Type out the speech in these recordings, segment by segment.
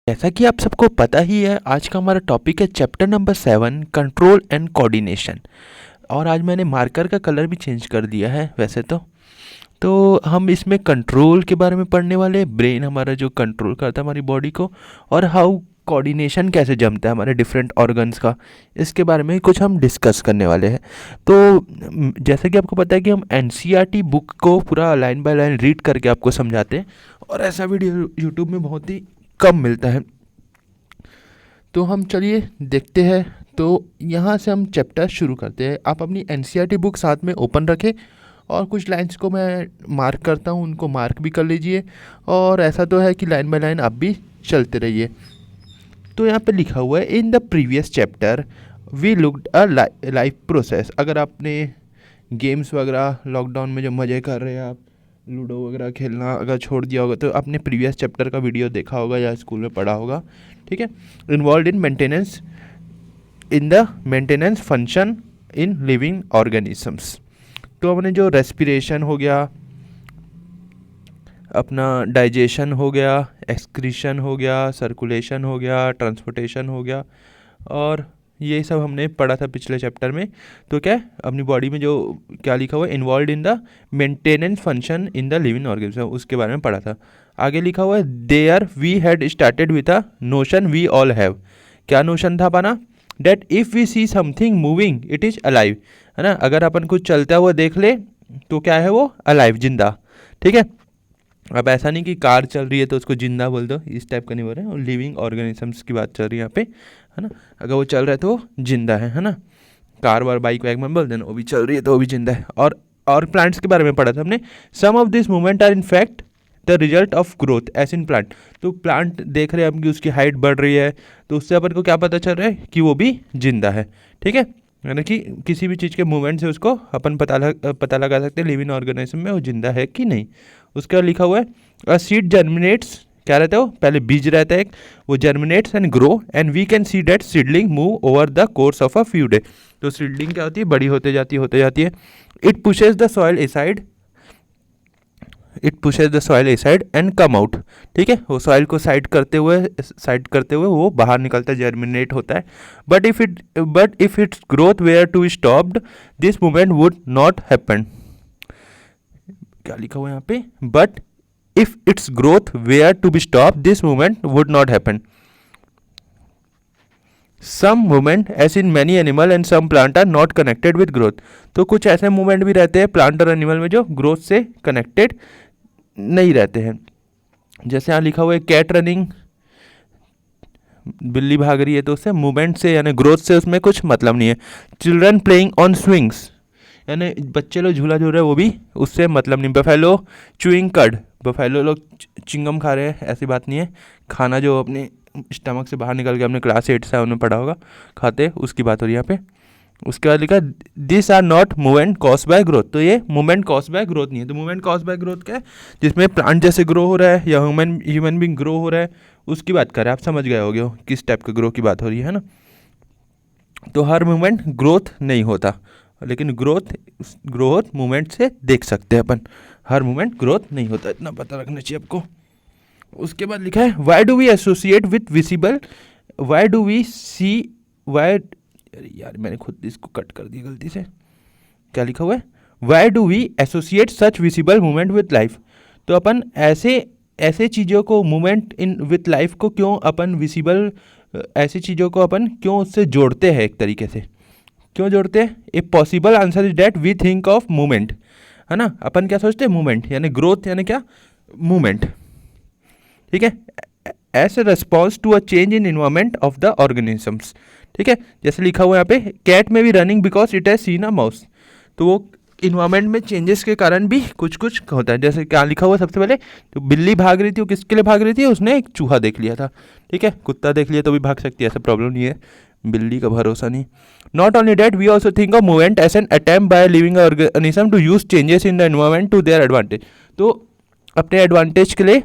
जैसा कि आप सबको पता ही है, आज का हमारा टॉपिक है chapter number 7, control and coordination. और आज मैंने मार्कर का कलर भी चेंज कर दिया है वैसे तो हम इसमें कंट्रोल के बारे में पढ़ने वाले हैं, ब्रेन हमारा जो कंट्रोल करता है हमारी बॉडी को, और हाउ कोऑर्डिनेशन कैसे जमता है हमारे डिफरेंट ऑर्गन्स का, इसके बारे में कुछ हम डिस्कस करने वाले हैं। तो जैसे कि आपको पता है कि हम एनसीईआरटी बुक को पूरा लाइन बाय लाइन रीड करके आपको समझाते हैं, और ऐसा वीडियो यूट्यूब में बहुत ही कम मिलता है। तो हम चलिए देखते हैं। तो यहाँ से हम चैप्टर शुरू करते हैं। आप अपनी एनसीईआरटी बुक साथ में ओपन रखें, और कुछ लाइंस को मैं मार्क करता हूँ, उनको मार्क भी कर लीजिए। और ऐसा तो है कि लाइन बाय लाइन आप भी चलते रहिए। तो यहाँ पे लिखा हुआ है, in the previous chapter we looked a life process. अगर आपने गेम्स वगैरह लॉकडाउन में जो मज़े कर रहे हैं आप, लूडो वगैरह खेलना अगर छोड़ दिया होगा तो आपने प्रीवियस चैप्टर का वीडियो देखा होगा या स्कूल में पढ़ा होगा, ठीक है। Involve in the maintenance function in living organisms. तो हमने जो रेस्पिरेशन हो गया, अपना डाइजेशन हो गया, एक्सक्रीशन हो गया, सर्कुलेशन हो गया, ट्रांसपोर्टेशन हो गया, और ये सब हमने पढ़ा था पिछले चैप्टर में। तो क्या अपनी बॉडी में जो क्या लिखा हुआ है, involve in the maintenance function in the living organism, उसके बारे में पढ़ा था। आगे लिखा हुआ है, there we had started with a notion we all have. क्या नोशन था अपना? That if we see something moving it is alive, है ना। अगर अपन कुछ चलता हुआ देख ले तो क्या है वो? अलाइव, जिंदा, ठीक है। अब ऐसा नहीं कि कार चल रही है तो उसको जिंदा बोल दो, इस टाइप का नहीं बोल रहे हैं। और लिविंग ऑर्गेनिजम्स की बात चल रही है यहाँ पे, है ना। अगर वो चल रहा है तो वो जिंदा है ना। कार वार बाइक वाइक में बोल देना वो भी चल रही है तो वो भी जिंदा है। और प्लांट्स के बारे में पढ़ा था हमने। Some of this movement are in fact the result of growth as in plant. तो प्लांट देख रहे हैं हम कि उसकी हाइट बढ़ रही है, तो उससे अपन को क्या पता चल रहा है कि वो भी जिंदा है, ठीक है। यानी कि किसी भी चीज़ के मूवमेंट से उसको अपन पता लगा सकते हैं लिविंग ऑर्गेनिज्म में वो जिंदा है कि नहीं। उसका लिखा हुआ है, अ सीड जर्मिनेट्स। क्या रहता है वो? पहले बीज रहता है एक, वो germinates and grow and we can see that seedling move over the course of a few day. तो सीडलिंग क्या होती है? बड़ी होते जाती है। It pushes the soil aside and come out, ठीक है। वो सॉइल को साइड करते हुए वो बाहर निकलता है, जर्मिनेट होता है। But if its growth were to stopped this movement would not happen. क्या लिखा हुआ है यहाँ पे? But if its growth were to be stop this movement would not happen. Some movement as in many animal and some plant are not connected with growth. तो कुछ ऐसे movement भी रहते हैं प्लांट और एनिमल में जो ग्रोथ से कनेक्टेड नहीं रहते हैं। जैसे यहाँ लिखा हुआ है, कैट रनिंग, बिल्ली भाग रही है, तो उससे मूवमेंट से यानी ग्रोथ से उसमें कुछ मतलब नहीं है। चिल्ड्रन प्लेइंग ऑन स्विंग्स, यानी बच्चे लोग झूला झूल रहे हैं, वो भी उससे मतलब नहीं। बफेलो चुइंग कड, बफेलो लोग चिंगम खा रहे हैं, ऐसी बात नहीं है। खाना जो अपने स्टमक से बाहर निकल के अपने क्लास 8 से उन्हें पढ़ा होगा खाते, उसकी बात हो रही है यहाँ पे। उसके बाद लिखा, this are not movement cause by growth. तो ये मूवमेंट कॉज बाय ग्रोथ नहीं है। तो मूवमेंट कॉज बाय ग्रोथ क्या है? जिसमें प्लांट जैसे ग्रो हो रहा है या ह्यूमन बीइंग ग्रो हो रहा है, उसकी बात कर रहे हैं। आप समझ गए होगे किस टाइप का ग्रो की बात हो रही है ना। तो हर मूवमेंट ग्रोथ नहीं होता, लेकिन ग्रोथ मूवमेंट से देख सकते हैं अपन। हर मूवमेंट ग्रोथ नहीं होता, इतना पता रखना चाहिए आपको। उसके बाद लिखा है, why do we associate with visible, why do we see, why, यार मैंने खुद इसको कट कर दिया गलती से। क्या लिखा हुआ है? Why do we associate such visible movement with life. तो अपन ऐसे चीज़ों को, मूवमेंट इन विथ लाइफ को क्यों अपन विजिबल, ऐसी चीज़ों को अपन क्यों उससे जोड़ते हैं? एक तरीके से क्यों जोड़ते हैं? A possible answer is that we think of movement, है ना। अपन क्या सोचते हैं? मूवमेंट यानी ग्रोथ, यानी क्या? मूवमेंट, ठीक है, as a response to a change in environment of the organisms, ठीक है। जैसे लिखा हुआ है यहाँ पे, कैट में भी running because it has seen a mouse. तो वो इन्वायरमेंट में चेंजेस के कारण भी कुछ कुछ होता है। जैसे क्या लिखा हुआ है सबसे पहले, तो बिल्ली भाग रही थी, वो किसके लिए भाग रही थी? उसने एक चूहा देख लिया था, ठीक है। कुत्ता देख लिया तो भी भाग सकती है, ऐसा प्रॉब्लम नहीं है, बिल्ली का भरोसा नहीं। Not only that we also think of movement as an attempt by living organism to use changes in the environment to their advantage. तो अपने एडवांटेज के लिए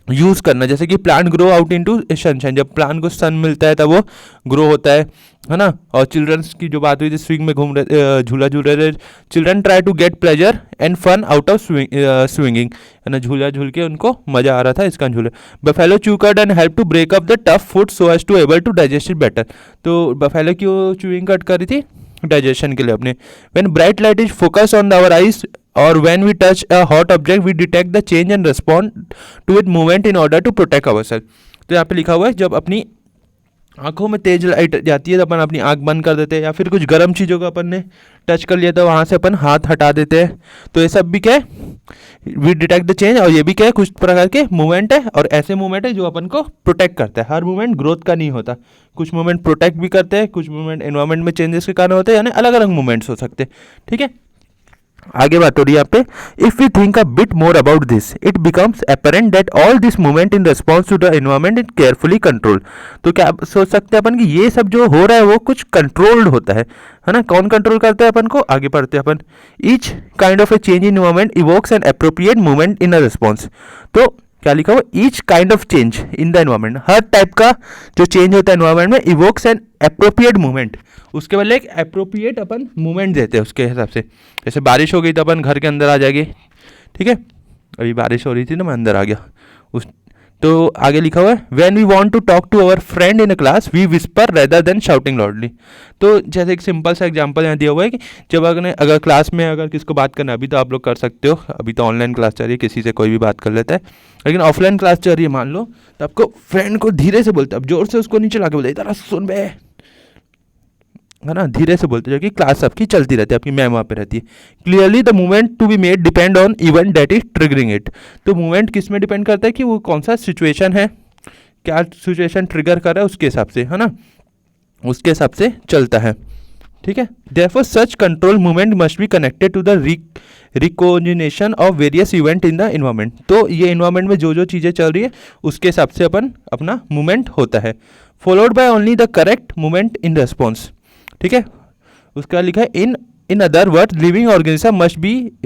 यूज़ करना, जैसे कि plant grow out into sunshine, जब प्लांट को sun मिलता है तब वो ग्रो होता है ना। और चिल्ड्रंस की जो बात हुई थी, स्विंग में घूम रहे, झूला झूल रहे थे, children try to get pleasure and fun out of swinging, है ना, झूला झूल के उनको मज़ा आ रहा था इसका झूले। Buffalo chew cud and help to break up the tough food so as to able to digest it better. तो बफेलो क्यों चूइंग कट करी थी? डाइजेशन के लिए अपने। When bright light is focus on our eyes और when we touch a hot object we detect the change and respond to it movement in order to protect our self. तो यहाँ पे लिखा हुआ है जब अपनी आंखों में तेज लाइट जाती है तो अपन अपनी आंख बंद कर देते हैं, या फिर कुछ गर्म चीज़ों को अपन ने टच कर लिया तो वहाँ से अपन हाथ हटा देते हैं। तो ये सब भी क्या है, वी डिटेक्ट द चेंज, और ये भी क्या है, कुछ प्रकार के मूवमेंट है, और ऐसे मूवमेंट है जो अपन को प्रोटेक्ट करता है। हर मूवमेंट ग्रोथ का नहीं होता, कुछ मूवमेंट प्रोटेक्ट भी करते हैं, कुछ मूवमेंट एनवायरमेंट में चेंजेस के कारण होते हैं, यानी अलग अलग मूवमेंट्स हो सकते हैं। ठीक है, आगे बात हो रही है यहाँ पे, if we think a bit more about this it becomes apparent that all this movement in response to the environment is carefully control. तो क्या आप सोच सकते हैं अपन कि ये सब जो हो रहा है वो कुछ कंट्रोल्ड होता है ना। कौन कंट्रोल करता है अपन को? आगे पढ़ते हैं अपन। Each kind of a change in environment evokes an appropriate movement in a response. तो क्या लिखा हुआ? Each kind of change in the environment, हर टाइप का जो चेंज होता है एनवायरमेंट में, इवोक्स एन अप्रोप्रिएट मूवमेंट, उसके बदले एक अप्रोप्रिएट अपन मूवमेंट देते हैं उसके हिसाब से। जैसे बारिश हो गई तो अपन घर के अंदर आ जाएंगे, ठीक है, अभी बारिश हो रही थी ना, मैं अंदर आ गया उस। तो आगे लिखा हुआ है, when we want to talk to our friend in a class we whisper rather than shouting loudly. तो जैसे एक सिंपल सा एग्जांपल यहाँ दिया हुआ है कि जब अगर क्लास में अगर किसको बात करना, अभी तो आप लोग कर सकते हो, अभी तो ऑनलाइन क्लास चल रही है, किसी से कोई भी बात कर लेता है, लेकिन ऑफलाइन क्लास चल रही है मान लो, तो आपको फ्रेंड को धीरे से बोलते, अब जोर से उसको नीचे ला के बोलते, इधर सुन बे, है ना, धीरे से बोलते, जो कि क्लास आपकी चलती रहती है, आपकी मैम वहाँ पे रहती है। Clearly the movement to be made depend on event that is triggering it. तो मूवमेंट किस में डिपेंड करता है कि वो कौन सा सिचुएशन है, क्या सिचुएशन ट्रिगर कर रहा है, उसके हिसाब से, है ना, उसके हिसाब से चलता है। ठीक है, therefore such control movement must be connected to the recoordination of various event in the environment. तो ये इन्वायरमेंट में जो जो चीज़ें चल रही है उसके हिसाब से अपन अपना मूवमेंट होता है। Followed by only the correct movement in response. ठीक है, उसका लिखा है इन other word living organism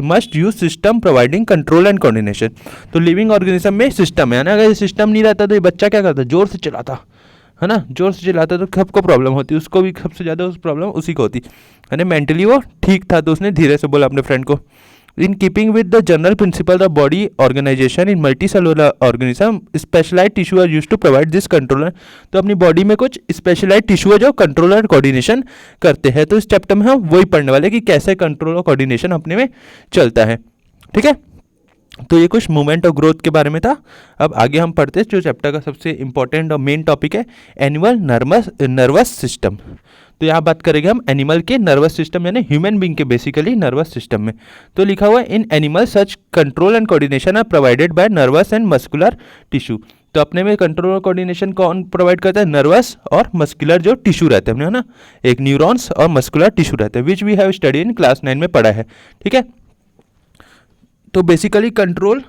must use system providing control and coordination. तो लिविंग ऑर्गेनिज्म में सिस्टम है ना, अगर ये सिस्टम नहीं रहता तो ये बच्चा क्या करता, जोर से चलाता, है ना, जोर से चिल्लाता तो सबको प्रॉब्लम होती, उसको भी सबसे ज़्यादा उस प्रॉब्लम उसी को होती, है ना। मेंटली वो ठीक था तो उसने धीरे से बोला अपने फ्रेंड को। In keeping with the general principle of body organisation in multi cellular organism specialised tissue are used to provide this controller. तो अपनी बॉडी में कुछ स्पेशलाइज्ड टिश्यू है जो कंट्रोल और कोऑर्डिनेशन करते हैं। तो इस चैप्टर में हम वही पढ़ने वाले कि कैसे कंट्रोल और कोऑर्डिनेशन अपने में चलता है। ठीक है, तो ये कुछ मूवमेंट और ग्रोथ के बारे में था। अब आगे हम पढ़ते हैं जो चैप्टर का सबसे इंपॉर्टेंट और मेन टॉपिक है, एनिमल नर्वस सिस्टम। तो यहाँ बात करेंगे हम एनिमल के नर्वस सिस्टम, यानी ह्यूमन बींग के बेसिकली नर्वस सिस्टम में। तो लिखा हुआ है, in animal such control and coordination are provided by nervous and muscular tissue. तो अपने में कंट्रोल और कोऑर्डिनेशन कौन प्रोवाइड करता है? नर्वस और मस्कुलर जो टिश्यू रहते हैं, है ना, एक न्यूरॉन्स और मस्कुलर टिश्यू रहते हैं, which we have study in class 9 में पढ़ा है। ठीक है, तो बेसिकली कंट्रोल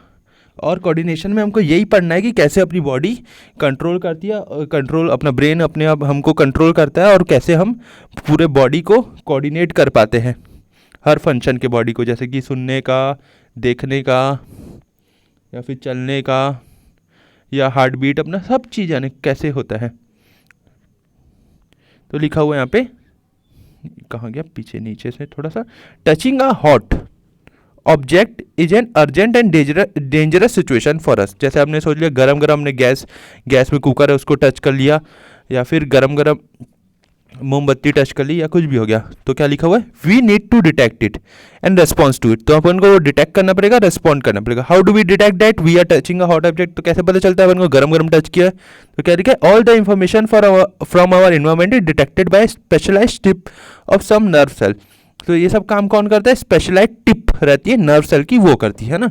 और कोऑर्डिनेशन में हमको यही पढ़ना है कि कैसे अपनी बॉडी कंट्रोल करती है, कंट्रोल अपना ब्रेन अपने आप हमको कंट्रोल करता है, और कैसे हम पूरे बॉडी को कोऑर्डिनेट कर पाते हैं, हर फंक्शन के बॉडी को, जैसे कि सुनने का, देखने का, या फिर चलने का, या हार्ट बीट, अपना सब चीज़ यानी कैसे होता है। तो लिखा हुआ है यहाँ पे, कहाँ गया, पीछे नीचे से थोड़ा सा, touching a hot object is an urgent and dangerous situation for अस। जैसे आपने सोच लिया गरम गरम हमने गैस में कुकर है उसको टच कर लिया, या फिर गरम गरम मोमबत्ती टच कर ली, या कुछ भी हो गया, तो क्या लिखा हुआ है, we need to detect it and response to it. तो अपन को डिटेक्ट करना पड़ेगा, रेस्पॉन्ड करना पड़ेगा। How do we detect that we are touching a hot object? तो कैसे पता चलता है अपन को गरम गरम टच किया है? तो क्या लिखा है, all the information from our environment is detected by specialised tip of some nerve cell. तो ये सब काम कौन करता है? स्पेशलाइज्ड टिप रहती है नर्व सेल की, वो करती है ना।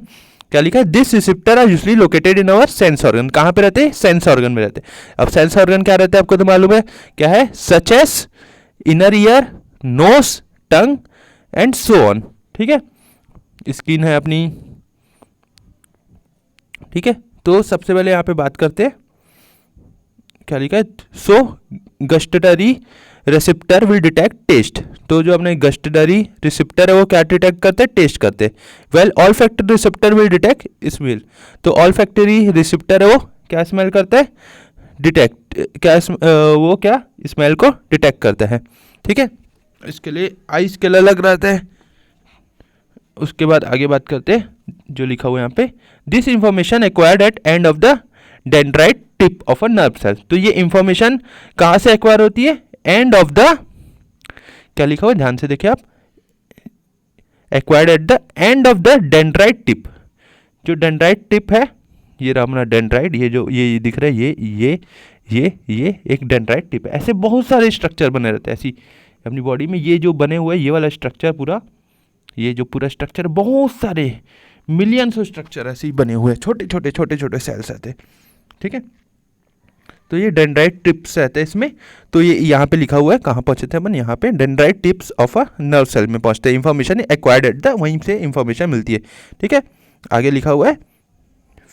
क्या लिखा है, this receptor are usually located in our sense organ. कहाँ पे रहते हैं? सेंस ऑर्गन में रहते हैं। अब सेंस ऑर्गन क्या रहते हैं आपको तो मालूम है, क्या है, such as inner ear, nose, tongue and so on. ठीक है, स्किन है अपनी। ठीक है, तो सबसे पहले यहाँ पे बात करते हैं, क्या लिखा है, सो गस्टरी रिसेप्टर विल डिटेक्ट टेस्ट। तो जो अपने गस्टरी रिसेप्टर है वो क्या डिटेक्ट करते हैं, टेस्ट करते हैं। Well all factory receptor will detect smell. तो ऑल फैक्टरी रिसेप्टर है वो क्या स्मेल करता है, डिटेक्ट क्या वो क्या स्मेल को डिटेक्ट करता है। ठीक है, इसके लिए आई स्केल अलग रहता है। उसके बाद आगे बात करते हैं जो लिखा हुआ है यहाँ पे, this information acquired at end of the dendrite tip of a nerve cell. तो ये इंफॉर्मेशन कहाँ से एक्वायर होती है, एंड ऑफ द, क्या लिखा हुआ है ध्यान से देखिए आप, acquired eight the end of the dendrite tip. जो डेंड्राइट टिप है ये रहा अपना डेंड्राइट, ये जो ये दिख रहा है ये एक डेंड्राइट टिप है। ऐसे बहुत सारे स्ट्रक्चर बने रहते हैं ऐसी अपनी बॉडी में। ये जो बने हुए हैं ये वाला स्ट्रक्चर पूरा, ये जो पूरा स्ट्रक्चर, बहुत सारे मिलियंस ऑफ स्ट्रक्चर ऐसे ही बने हुए हैं, छोटे छोटे सेल्स रहते हैं। ठीक है, तो ये डेंड्राइट टिप्स रहते हैं इसमें। तो ये यहाँ पे लिखा हुआ है, कहाँ पहुँचे थे अपन, यहाँ पे dendrite tips of a nerve cell में पहुँचते हैं। इंफॉर्मेशन एक्वायर्ड एट द, वहीं से इंफॉर्मेशन मिलती है। ठीक है, आगे लिखा हुआ है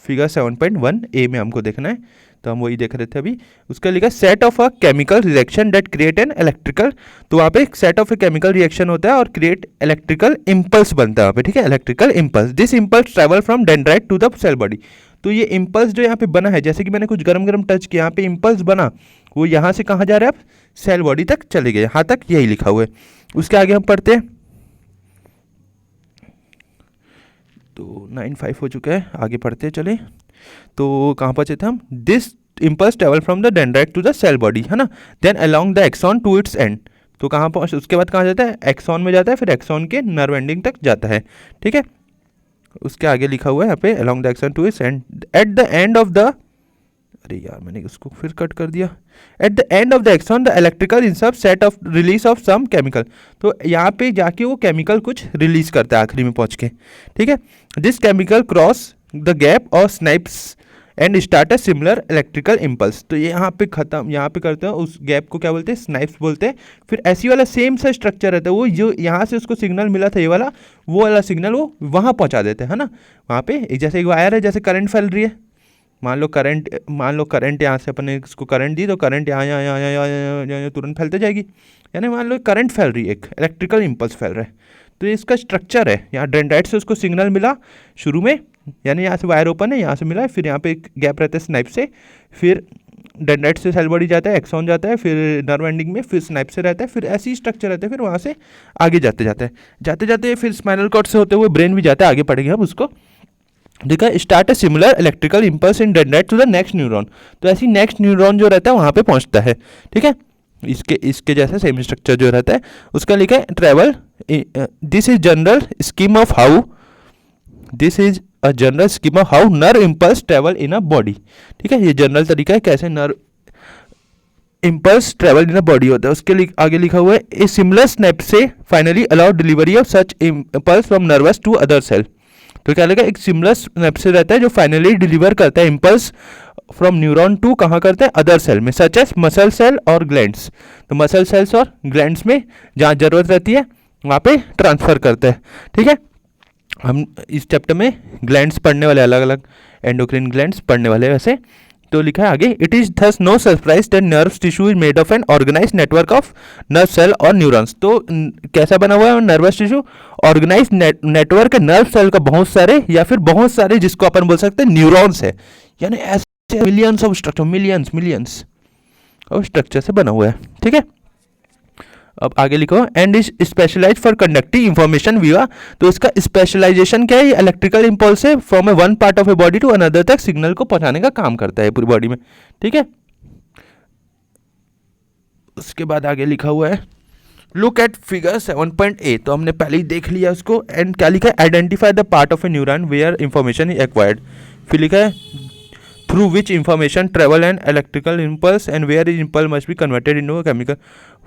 फिगर 7.1 में हमको देखना है, तो हम वही देख रहे थे अभी। उसका लिखा set of a chemical reaction that create an electrical. तो वहाँ पे एक set of a chemical reaction होता है और क्रिएट इलेक्ट्रिकल इम्पल्स बनता है वहाँ पे। ठीक है, electrical impulse, this impulse travel from dendrite to the cell body. तो ये इम्पल्स जो यहाँ पे बना है, जैसे कि मैंने कुछ गरम टच किया, यहाँ पे इम्पल्स बना, वो यहाँ से कहाँ जा रहा है, अब सेल बॉडी तक चले गए, यहाँ तक यही लिखा हुआ है। उसके आगे हम पढ़ते हैं, तो 9:05 हो चुका है, आगे पढ़ते हैं चले। तो कहाँ पहुँचे थे हम, this impulse travel from the dendrite to the cell body, है ना, then along the axon to its end. तो कहाँ पहुँच, उसके बाद कहाँ जाता है, एक्सॉन में जाता है, फिर एक्सॉन के नर्व एंडिंग तक जाता है। ठीक है, उसके आगे लिखा हुआ है यहाँ पे along the axon to its end, at the end of the, अरे यार मैंने उसको फिर कट कर दिया, at the end of the axon the electrical insert set off release of some chemical. तो यहाँ पे जाके वो केमिकल कुछ रिलीज करता है आखिरी में पहुँच के। ठीक है, this chemical cross the gap और synapse and start a similar electrical impulse. तो ये यहाँ पे खत्म, यहाँ पे करते हैं उस गैप को क्या बोलते हैं, स्नाइप्स बोलते हैं। फिर ऐसी वाला सेम सा स्ट्रक्चर रहता है, वो जो यहाँ से उसको सिग्नल मिला था ये वाला, वो वाला सिग्नल वो वहाँ पहुँचा देते हैं, है ना। वहाँ पे एक जैसे एक वायर है, जैसे करंट फैल रही है, मान लो करंट यहाँ से अपने इसको करंट दी, तो करंट यहाँ तुरंत फैलते जाएगी। यानी मान लो करंट फैल रही है, एक इलेक्ट्रिकल इम्पल्स फैल रहा है। तो ये इसका स्ट्रक्चर है, यहाँ डेंड्राइट से उसको सिग्नल मिला शुरू में, यानी यहाँ से वायर ओपन है, यहाँ से मिला है, फिर यहाँ पे एक गैप रहता है स्नाइप से, फिर डेंड्राइट से सेल बॉडी जाता है, एक्सॉन जाता है, फिर नर्व एंडिंग में, फिर स्नाइप से रहता है, फिर ऐसी ही स्ट्रक्चर रहता है। फिर वहाँ से आगे जाते फिर स्पाइनल कॉर्ड से होते हुए ब्रेन भी जाता है, आगे पढ़ेंगे हम उसको। देखा, start a similar electrical impulse in dendrite to the next neuron. तो ऐसी नेक्स्ट न्यूरॉन जो रहता है वहाँ पे पहुँचता है। ठीक है, इसके जैसा सेम स्ट्रक्चर जो रहता है उसका लिखा है travel, this is general scheme of how, this is a general scheme of how nerve impulse travel in a body. ठीक है, ये जनरल तरीका है कैसे nerve impulse travel in a body होता है। उसके आगे लिखा हुआ है ए सिमिलर स्नैप से finally allow delivery of such impulse from nervous to other cell. तो क्या लगा, एक सिमिलर स्नैप से रहता है जो फाइनली डिलीवर करता है इम्पल्स फ्रॉम न्यूरॉन टू कहाँ करते हैं, अदर सेल में, सच एस मसल सेल और ग्लैंड्स। तो मसल सेल्स और ग्लैंड्स में जहाँ जरूरत रहती है वहाँ पे ट्रांसफ़र करते हैं। ठीक है, हम इस चैप्टर में ग्लैंड्स पढ़ने वाले, अलग अलग एंडोक्रिन ग्लैंड्स पढ़ने वाले वैसे। तो लिखा है आगे, it is thus no surprise that nerve tissue is made of an organise network of nerve cell और न्यूरॉन्स। तो कैसा बना हुआ है नर्वस टिश्यू, ऑर्गेनाइज नेटवर्क है नर्व सेल का बहुत सारे, या फिर बहुत सारे जिसको अपन बोल सकते हैं न्यूरॉन्स है, यानी ऐसे millions of structure, millions of structure से बना हुआ है। ठीक है, अब आगे लिखो, and is specialise for conducting information via. तो इसका स्पेशलाइजेशन क्या है, ये इलेक्ट्रिकल इम्पल्स से from a one part of a body to another तक सिग्नल को पहुंचाने का काम करता है पूरी बॉडी में। ठीक है, उसके बाद आगे लिखा हुआ है, लुक एट फिगर 7.8। तो हमने पहले ही देख लिया उसको। एंड क्या लिखा है, identify the part of a neuron where information is acquired. फिर लिखा है through which information travel and electrical impulse and where is impulse must be converted into chemical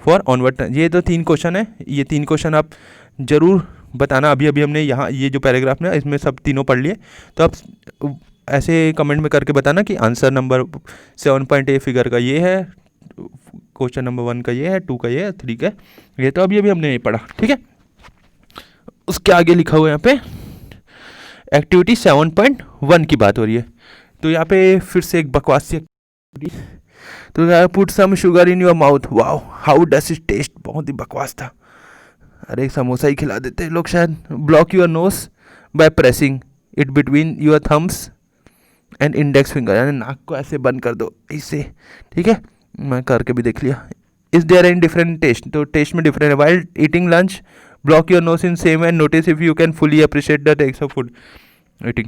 for onward. ये तो 3 क्वेश्चन है, ये 3 क्वेश्चन आप जरूर बताना। अभी हमने यहाँ ये जो पैराग्राफ में इसमें सब तीनों पढ़ लिए, तो आप ऐसे कमेंट में करके बताना कि आंसर नंबर 7.8 फिगर का ये है, क्वेश्चन नंबर 1 का ये है, 2 का ये है, 3 का ये। तो अभी हमने ये पढ़ा। ठीक है, उसके आगे लिखा हुआ है यहाँ पे एक्टिविटी 7.1 की बात हो रही है। तो यहाँ पे फिर से एक बकवास सी तो क्या, put some sugar in your mouth, wow how does it taste, बहुत ही बकवास था। अरे समोसा ही खिला देते हैं लोग शायद। Block your knows by pressing it between your thumbs and index finger, यानी नाक को ऐसे बंद कर दो इससे, ठीक है, मैं करके भी देख लिया। Is there any different taste, तो टेस्ट में डिफरेंट है। While eating lunch block your nose in same and notice if you can fully appreciate the taste of food eating.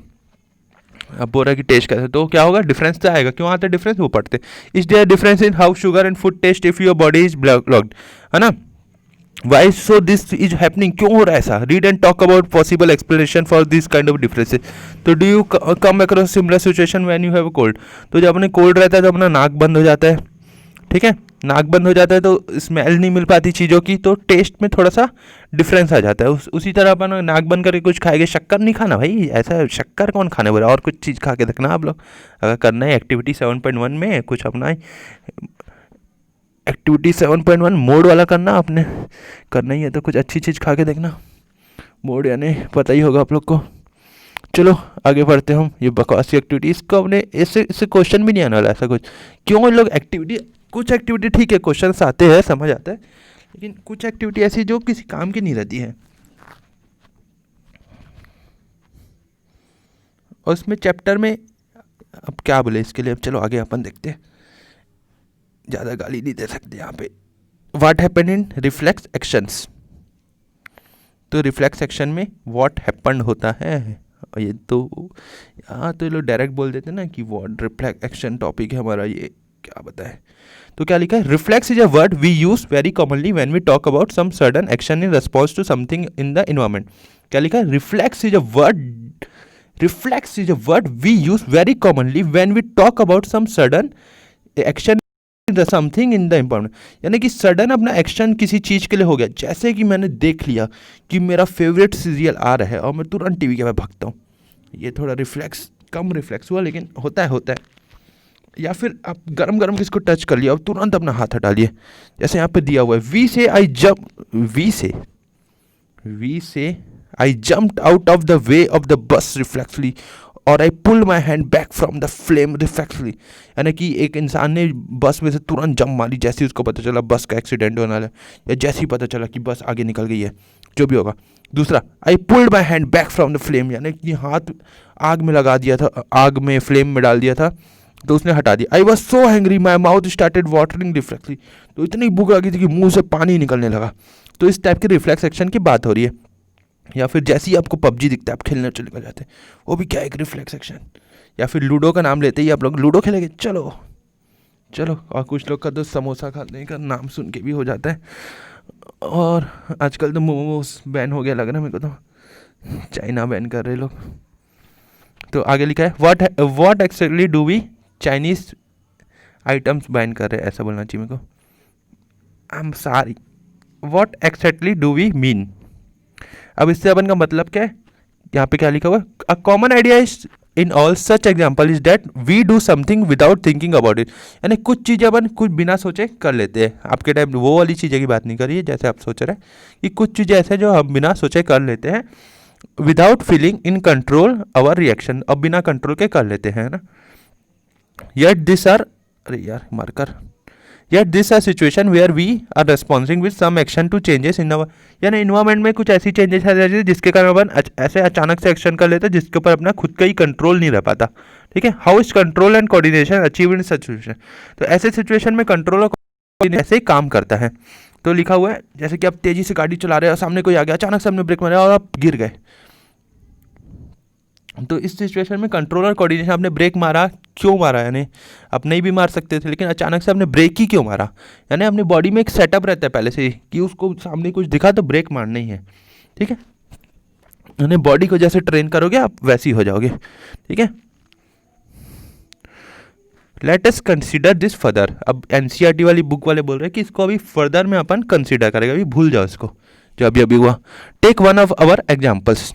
अब बोल रहा है कि टेस्ट कैसे, तो क्या होगा, डिफरेंस तो आएगा। क्यों आता है डिफरेंस, वो पढ़ते। Is there difference in how sugar and food taste if your body is blocked, है ना। Why so this is happening, क्यों हो रहा है ऐसा। Read and talk about possible explanation for this kind of differences. तो do you come across similar situation when you have a cold, तो जब अपने कोल्ड रहता है तो अपना नाक बंद हो जाता है, ठीक है, नाक बंद हो जाता है तो स्मेल नहीं मिल पाती चीज़ों की, तो टेस्ट में थोड़ा सा डिफरेंस आ जाता है। उसी तरह अपन नाक बंद करके कुछ खाएंगे, शक्कर नहीं खाना भाई, ऐसा शक्कर कौन खाने बोला, और कुछ चीज़ खा के देखना आप लोग। अगर करना है एक्टिविटी 7.1 में कुछ अपना एक्टिविटी 7.1 मोड वाला करना आपने, करना ही है तो कुछ अच्छी चीज़ खा के देखना। मोड यानी पता ही होगा आप लोग को। चलो आगे बढ़ते हम। ये बकवास एक्टिविटी, इसको अपने इससे क्वेश्चन भी नहीं आने वाला ऐसा कुछ। क्यों इन लोग एक्टिविटी, कुछ एक्टिविटी ठीक है क्वेश्चन आते हैं समझ आता है, लेकिन कुछ एक्टिविटी ऐसी जो किसी काम की नहीं रहती है। और उसमें चैप्टर में अब क्या बोले इसके लिए, अब चलो आगे अपन देखते हैं, ज़्यादा गाली नहीं दे सकते यहाँ पे। What happened in reflex actions, तो रिफ्लेक्स एक्शन में व्हाट हैपेंड होता है। और ये तो यहाँ तो ये लोग डायरेक्ट बोल देते हैं ना कि व्हाट रिफ्लेक्स एक्शन टॉपिक है हमारा, ये क्या बताए। तो क्या लिखा है, reflex is a word we use very commonly when we talk about some sudden action in response to something in the environment. क्या लिखा है, reflex is a word we use very commonly when we talk about some sudden action something in the important, यानी कि sudden अपना action किसी चीज़ के लिए हो गया। जैसे कि मैंने देख लिया कि मेरा फेवरेट सीरियल आ रहा है और मैं तुरंत टीवी के पास भागता हूँ, ये थोड़ा रिफ्लेक्स, कम रिफ्लेक्स हुआ लेकिन होता है। या फिर आप गरम गरम किसको टच कर लिया और तुरंत अपना हाथ हटा लिए, जैसे यहाँ पे दिया हुआ है, we say I jumped out of the way of the bus reflexively और I pull my hand back from the flame reflexively, यानी कि एक इंसान ने बस में से तुरंत जंप मारी जैसे ही उसको पता चला बस का एक्सीडेंट होने वाला है, या जैसे ही पता चला कि बस आगे निकल गई है, जो भी होगा। दूसरा, I pulled my hand back from the flame, यानी कि हाथ आग में लगा दिया था, आग में फ्लेम में डाल दिया था तो उसने हटा दिया। I was so hungry my mouth started watering reflexively, तो इतनी भूख लगी थी कि मुंह से पानी निकलने लगा। तो इस टाइप के रिफ्लेक्स एक्शन की बात हो रही है। या फिर जैसे ही आपको पबजी दिखता है आप खेलने चले जाते हैं, वो भी क्या एक रिफ्लेक्स एक्शन। या फिर लूडो का नाम लेते ही आप लोग लूडो खेलेंगे, चलो। और कुछ लोग का तो समोसा खाने का नाम सुन के भी हो जाता है। और आजकल तो मोमोज बैन हो गया लग रहा है मेरे को, तो चाइना बैन कर रहे लोग। तो आगे लिखा है, what actually do we, Chinese items ban कर रहे हैं, ऐसा बोलना चाहिए मेरे को। I am sorry, what actually do we mean. अब इससे अपन का मतलब क्या है, यहाँ पे क्या लिखा हुआ है, a common idea is in all such example is that we do something without thinking about it, यानी कुछ चीज़ें अपन कुछ बिना सोचे कर लेते हैं। आपके टाइम वो वाली चीज़ें की बात नहीं करिए जैसे आप सोच रहे हैं, कि कुछ चीज़ें ऐसे जो हम बिना सोचे कर लेते हैं, without feeling in control our reaction, अब बिना कंट्रोल के कर लेते हैं ना। येट दिस आर, अरे यार marker, yet this are situation where we are responding with some action to changes in our, यानी इन्वायरमेंट में कुछ ऐसी चेंजेस आ जाती है जिसके कारण अपन ऐसे अचानक से एक्शन कर लेते हैं जिसके ऊपर अपना खुद का ही कंट्रोल नहीं रह पाता। ठीक है, how is control and coordination achieve in such situation, तो ऐसे सिचुएशन में कंट्रोल और कोऑर्डिनेशन ऐसे ही काम करता है। तो लिखा हुआ है, जैसे कि आप तेजी से गाड़ी चला रहे हो, सामने कोई आ गया, अचानक से हमने ब्रेक मारा और आप गिर गए, तो इस सिचुएशन में कंट्रोल और कोऑर्डिनेशन, आपने ब्रेक मारा, क्यों मारा, यानी आप नहीं भी मार सकते थे लेकिन अचानक से आपने ब्रेक ही क्यों मारा, यानी अपनी बॉडी में एक सेटअप रहता है पहले से ही कि उसको सामने कुछ दिखा तो ब्रेक मारना ही है। ठीक है, यानी बॉडी को जैसे ट्रेन करोगे आप वैसे ही हो जाओगे। ठीक है, let us consider this further. अब एनसीईआरटी वाली बुक वाले बोल रहे हैं कि इसको अभी फर्दर में अपन कंसिडर करेगा, अभी भूल जाओ इसको जो अभी अभी हुआ। Take one of our examples,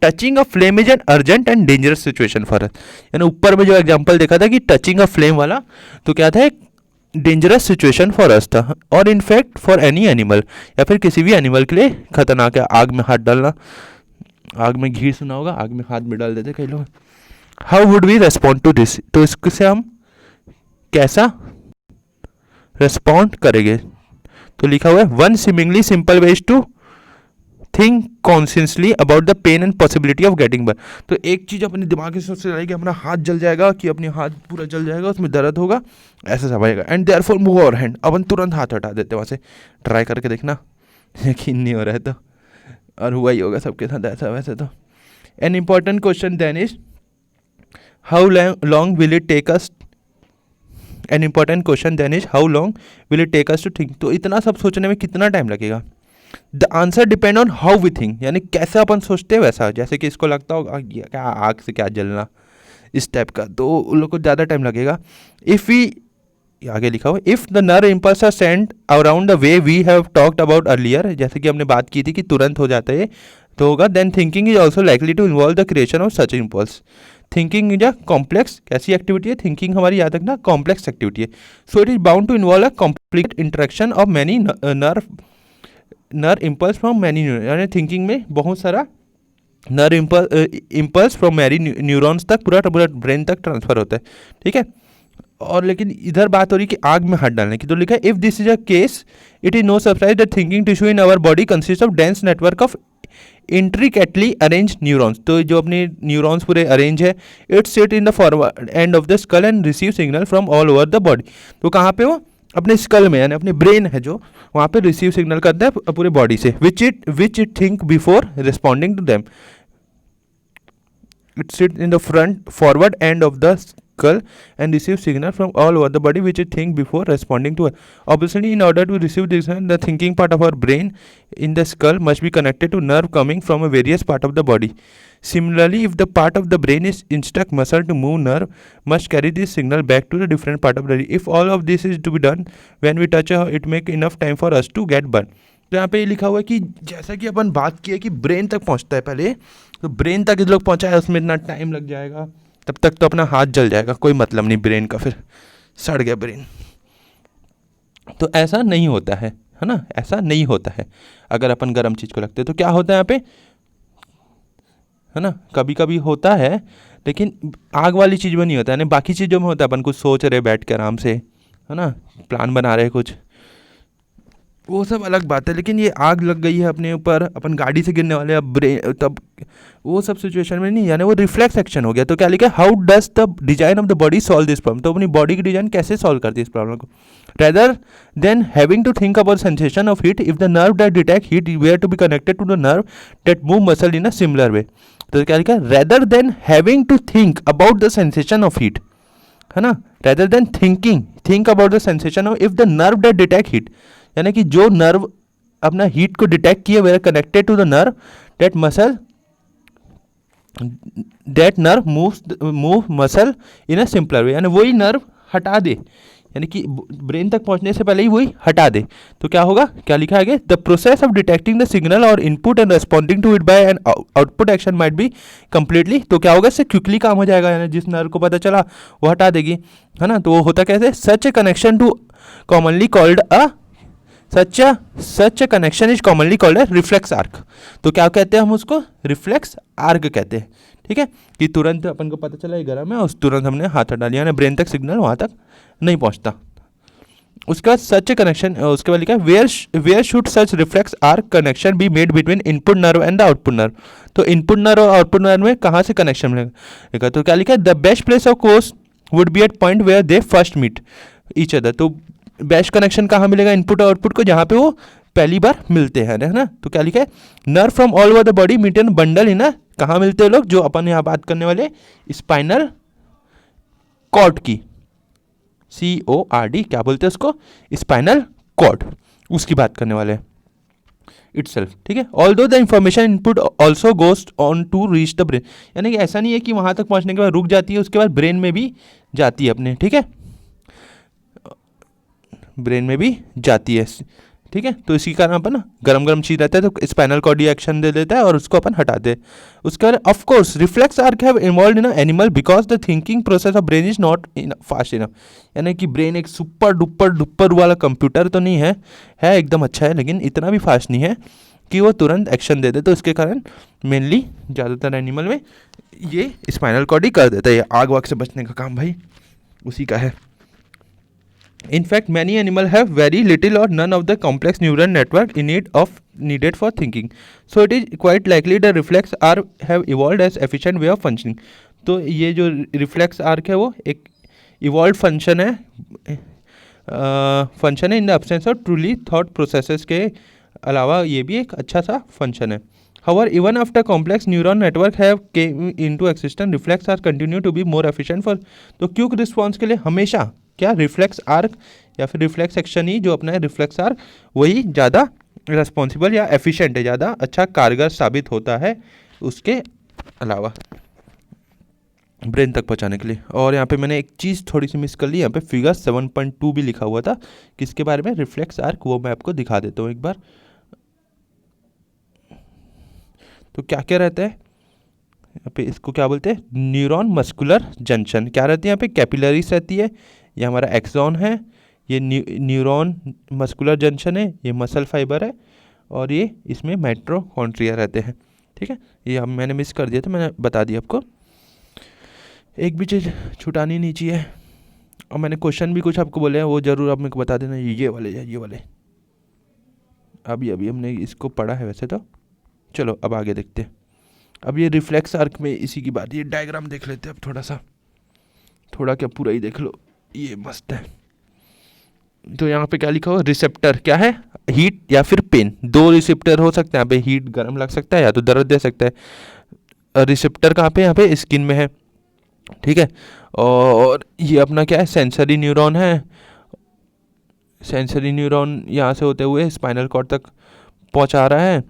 touching a flame is an urgent and dangerous situation for us, यानी ऊपर में जो एग्जांपल देखा था कि टचिंग अ फ्लेम वाला, तो क्या था, एक डेंजरस सिचुएशन फॉर अस था, और इनफैक्ट फॉर एनी एनिमल, या फिर किसी भी एनिमल के लिए खतरनाक है। आग में हाथ डालना, आग में घी सुना होगा, आग में हाथ भी डाल देते कई लोग। How would we respond to this, तो इससे हम कैसा रिस्पॉन्ड करेंगे। तो लिखा हुआ है one seemingly simple ways to think consciously about the pain and possibility of getting burn. तो एक चीज़ अपने दिमाग में सोचते रहे कि अपना हाथ जल जाएगा, कि अपने हाथ पूरा जल जाएगा, उसमें दर्द होगा, ऐसा सब आएगा। And therefore move our hand, अपन तुरंत हाथ हटा देते वहाँ से। ट्राई करके देखना, यकीन नहीं हो रहा है तो, और हुआ ही होगा सबके साथ ऐसा वैसे तो। An important question then is how long will it take us, an important question then is how long will it take us to think. तो इतना सब सोचने में कितना टाइम लगेगा। The answer depend on how we think, यानी कैसे अपन सोचते हैं वैसा। जैसे कि इसको लगता होगा क्या आग से क्या जलना, इस टाइप का, तो उन लोग को ज़्यादा टाइम लगेगा। इफ़ वी, आगे लिखा हुआ if the nerve impulse are send around the way we have talked about earlier, जैसे कि हमने बात की थी कि तुरंत हो जाता है तो होगा। Then thinking is also likely to involve the creation of such impulse. Thinking is a complex, कैसी एक्टिविटी है थिंकिंग हमारी, याद रखना कॉम्प्लेक्स एक्टिविटी है। So it is bound to involve a complete interaction of many nerve impulse from many neuron, यानी thinking में बहुत सारा nerve impulse from many neurons तक पूरा ब्रेन तक ट्रांसफर होता है, ठीक है। और लेकिन इधर बात हो रही है कि आग में हाथ डालने की। तो लिखा है if this is a case it is no surprise that thinking tissue in our body consist of dense network of intricately arrange neurons. तो जो अपने न्यूरॉन्स पूरे अरेंज है, it sit in the forward end of the skull and receive signal from all over the body. तो कहाँ पे वो अपने स्कल में, यानी अपने ब्रेन है जो, वहाँ पे रिसीव सिग्नल करता है पूरे बॉडी से, which it think before responding to them. It sits in the front forward end of the skull and receives signal from all over the body which it think before responding to it. Obviously, in order to receive this, the thinking part of our brain in the skull must be connected to nerve coming from a various part of the body. Similarly, if the part of the brain is instruct muscle to move, nerve must carry this signal back to the different part of the body. If all of this is to be done when we touch it make enough time for us to get burn. तो यहाँ पे ये लिखा हुआ है कि जैसा कि अपन बात की है कि ब्रेन तक पहुँचता है पहले, तो ब्रेन तक इस लोग पहुँचा है, उसमें इतना टाइम लग जाएगा, तब तक तो अपना हाथ जल जाएगा, कोई मतलब नहीं ब्रेन का, फिर सड़ गया ब्रेन। तो ऐसा नहीं होता है ना, ऐसा नहीं होता है। अगर अपन गर्म चीज़ को लगते हैं तो क्या होता है यहाँ पे, है ना, कभी कभी होता है, लेकिन आग वाली चीज़ में नहीं होता है। यानी बाकी चीज़ों में होता है, अपन कुछ सोच रहे बैठ के आराम से, है ना, प्लान बना रहे कुछ, वो सब अलग बात है। लेकिन ये आग लग गई है अपने ऊपर, अपन गाड़ी से गिरने वाले, अब ब्रेन, तब वो सब सिचुएशन में नहीं, यानी वो रिफ्लेक्स एक्शन हो गया। तो क्या लिखा है, how does the design of the body solve this problem. तो अपनी बॉडी की डिजाइन कैसे सॉल्व करती है इस प्रॉब्लम को। Rather than having to think about sensation of heat, if the nerve that detect heat were to be connected to the nerve that move muscle in a similar way. तो क्या लिखा है, rather than having to think about the sensation of heat, है ना, rather than think about the sensation of, if the nerve that detect heat, यानी कि जो nerve अपना हीट को डिटेक्ट किए वे are connected to the nerve that muscle, that nerve move muscle in a simpler way, यानी वही nerve हटा दे, यानी कि ब्रेन तक पहुंचने से पहले ही वही हटा दे। तो क्या होगा, क्या लिखा है, the process of detecting the signal और input and responding to it by an output action might be completely. तो क्या होगा, इससे क्विकली काम हो जाएगा, यानी जिस नर्व को पता चला वो हटा देगी, है ना। तो वो होता कैसे, such a connection to commonly called a such connection is commonly called है रिफ्लेक्स आर्क। तो क्या कहते हैं हम उसको, रिफ्लेक्स आर्क कहते हैं, ठीक है। कि तुरंत अपन को पता चला ये गर्म है और तुरंत हमने हाथ हटा लिया, ब्रेन तक सिग्नल वहाँ तक नहीं पहुँचता। उसके बाद सच कनेक्शन, उसके बाद लिखा है where should such reflex arc connection be made between input nerve and the output nerve. तो इनपुट नर्व और आउटपुट नर्व में कहाँ से कनेक्शन मिलेगा। तो क्या लिखा है, the best place of course would be at point where they first meet each other. तो बेस्ट कनेक्शन कहाँ मिलेगा इनपुट और आउटपुट को, जहाँ पे वो पहली बार मिलते हैं, है ना। तो क्या लिखा है, nerve from all over the body meet in bundle in, कहाँ मिलते हैं लोग, जो अपन यहाँ बात करने वाले स्पाइनल कॉर्ड की, CORD, क्या बोलते हैं उसको, स्पाइनल कॉर्ड, उसकी बात करने वाले हैं itself, ठीक है। Although the information input also goes on to reach the brain, यानी कि ऐसा नहीं है कि वहाँ तक पहुँचने के बाद रुक जाती है, उसके बाद ब्रेन में भी जाती है अपने, ठीक है, ब्रेन में भी जाती है, ठीक है। तो इसी कारण अपन गरम चीज़ रहता है तो स्पाइनल कॉर्ड एक्शन दे देता है और उसको अपन हटा दे। उसके बाद of course reflex arc have involve in animal because the thinking process of brain is not fast enough, यानी कि ब्रेन एक सुपर डुपर वाला कंप्यूटर तो नहीं है एकदम अच्छा है, लेकिन इतना भी फास्ट नहीं है कि वो तुरंत एक्शन दे दे। तो इसके कारण मेनली ज़्यादातर एनिमल में ये स्पाइनल कॉर्ड ही कर देता है, आग वाग से बचने का काम भाई उसी का है। In fact, many animals have very little or none of the complex neural network needed for thinking. So it is quite likely the reflex arc have evolved as efficient way of functioning. तो ये जो reflex arc है वो एक evolve function है in the absence of truly thought processes के अलावा ये भी एक अच्छा सा फंक्शन है. However, even after complex neuron network have came into existence, reflex arc continue to be more efficient for. तो क्विक रिस्पॉन्स के लिए हमेशा क्या रिफ्लेक्स आर्क या फिर रिफ्लेक्स एक्शन ही जो अपना है रिफ्लेक्स आर्क वही ज़्यादा रिस्पॉन्सिबल या एफिशिएंट है, ज़्यादा अच्छा कारगर साबित होता है उसके अलावा ब्रेन तक पहुंचाने के लिए. और यहाँ पे मैंने एक चीज़ थोड़ी सी मिस कर ली, यहाँ पे फिगर 7.2 भी लिखा हुआ था किसके बारे में, रिफ्लेक्स आर्क, वो मैं आपको दिखा देता हूँ एक बार. तो क्या क्या रहता है यहाँ पे, इसको क्या बोलते हैं, न्यूरॉन मस्कुलर जंक्शन. क्या रहती है यहाँ पे, कैपिलरीज रहती है, ये हमारा एक्सॉन है, ये न्यूरॉन मस्कुलर जंक्शन है, ये मसल फाइबर है, और ये इसमें माइटोकॉन्ड्रिया रहते हैं. ठीक है, ये हम मैंने मिस कर दिया था, मैंने बता दिया आपको. एक भी चीज़ छुटानी नहीं चाहिए. और मैंने क्वेश्चन भी कुछ आपको बोले हैं, वो ज़रूर आप मेरे को बता देना, ये वाले. अभी हमने इसको पढ़ा है वैसे तो. चलो अब आगे देखते हैं. अब ये रिफ्लेक्स आर्क में इसी की बात, ये डायग्राम देख लेते हैं अब थोड़ा क्या पूरा ही देख लो, ये मस्त है. तो यहाँ पे क्या लिखा हुआ, रिसेप्टर क्या है, हीट या फिर पेन, दो रिसेप्टर हो सकते हैं यहाँ पे, हीट गर्म लग सकता है या तो दर्द दे सकता है. रिसेप्टर कहाँ पे, यहाँ पे स्किन में है. ठीक है, और ये अपना क्या है, सेंसरी न्यूरॉन है. सेंसरी न्यूरॉन यहाँ से होते हुए स्पाइनल कॉर्ड तक पहुँचा रहा है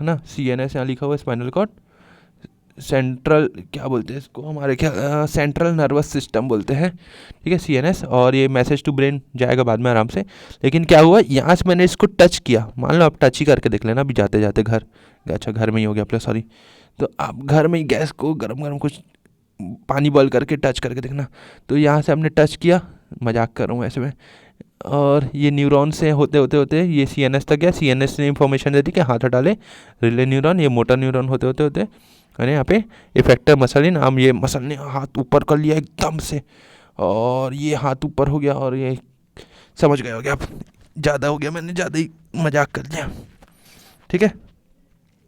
ना. CNS यहाँ लिखा हुआ है, स्पाइनल कॉर्ड, सेंट्रल क्या बोलते हैं इसको, हमारे क्या सेंट्रल नर्वस सिस्टम बोलते हैं. ठीक है, CNS. और ये मैसेज टू ब्रेन जाएगा बाद में आराम से. लेकिन क्या हुआ, यहाँ से मैंने इसको टच किया, मान लो आप टच ही करके देख लेना अभी जाते जाते घर. अच्छा, घर में ही हो गया अपना, सॉरी. तो आप घर में ही गैस को गरम कुछ पानी बॉयल करके टच करके देखना. तो यहाँ से हमने टच किया, मजाक कर रहा हूँ ऐसे में, और ये न्यूरॉन से होते ये CNS तक गया. CNS ने इन्फॉर्मेशन दे दी कि हाथ हटा ले, रिले न्यूरॉन, ये मोटर न्यूरॉन होते यानी यहाँ पे इफेक्टर मसल इन, हम ये मसल ने हाथ ऊपर कर लिया एकदम से, और ये हाथ ऊपर हो गया, और ये समझ गए हो गया, अब ज़्यादा हो गया, मैंने ज़्यादा ही मजाक कर लिया. ठीक है,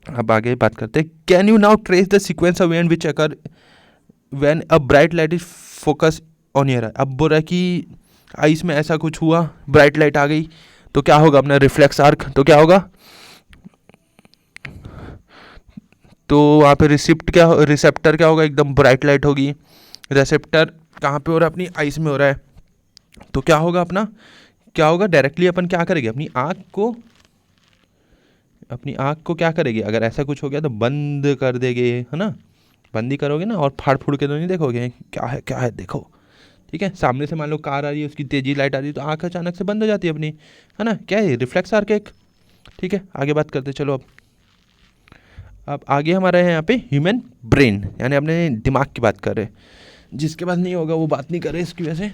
अब आगे बात करते हैं. Can you now trace the sequence of event which occur when a bright light is focus on your eye. अब बोल रहा है कि आइस में ऐसा कुछ हुआ, ब्राइट लाइट आ गई, तो क्या होगा अपना रिफ्लेक्स आर्क, तो क्या होगा, तो वहाँ पे रिसेप्टर क्या होगा, एकदम ब्राइट लाइट होगी. रिसेप्टर कहाँ पे हो रहा है, अपनी आइस में हो रहा है. तो क्या होगा अपना, क्या होगा, डायरेक्टली अपन क्या करेंगे, अपनी आँख को क्या करेगी, अगर ऐसा कुछ हो गया तो बंद कर देंगे, है ना. बंद ही करोगे ना, और फाड़ फूड़ के तो नहीं देखोगे क्या है देखो. ठीक है, सामने से मान लो कार आ रही है, उसकी तेजी लाइट आ रही है, तो आँख अचानक से बंद हो जाती है अपनी, है ना. क्या है, रिफ्लेक्स आर्क एक. ठीक है, आगे बात करते चलो. अब आगे हमारा है यहाँ पे ह्यूमन ब्रेन, यानी अपने दिमाग की बात कर रहे हैं. जिसके पास नहीं होगा वो बात नहीं कर रहे इसकी वजह से,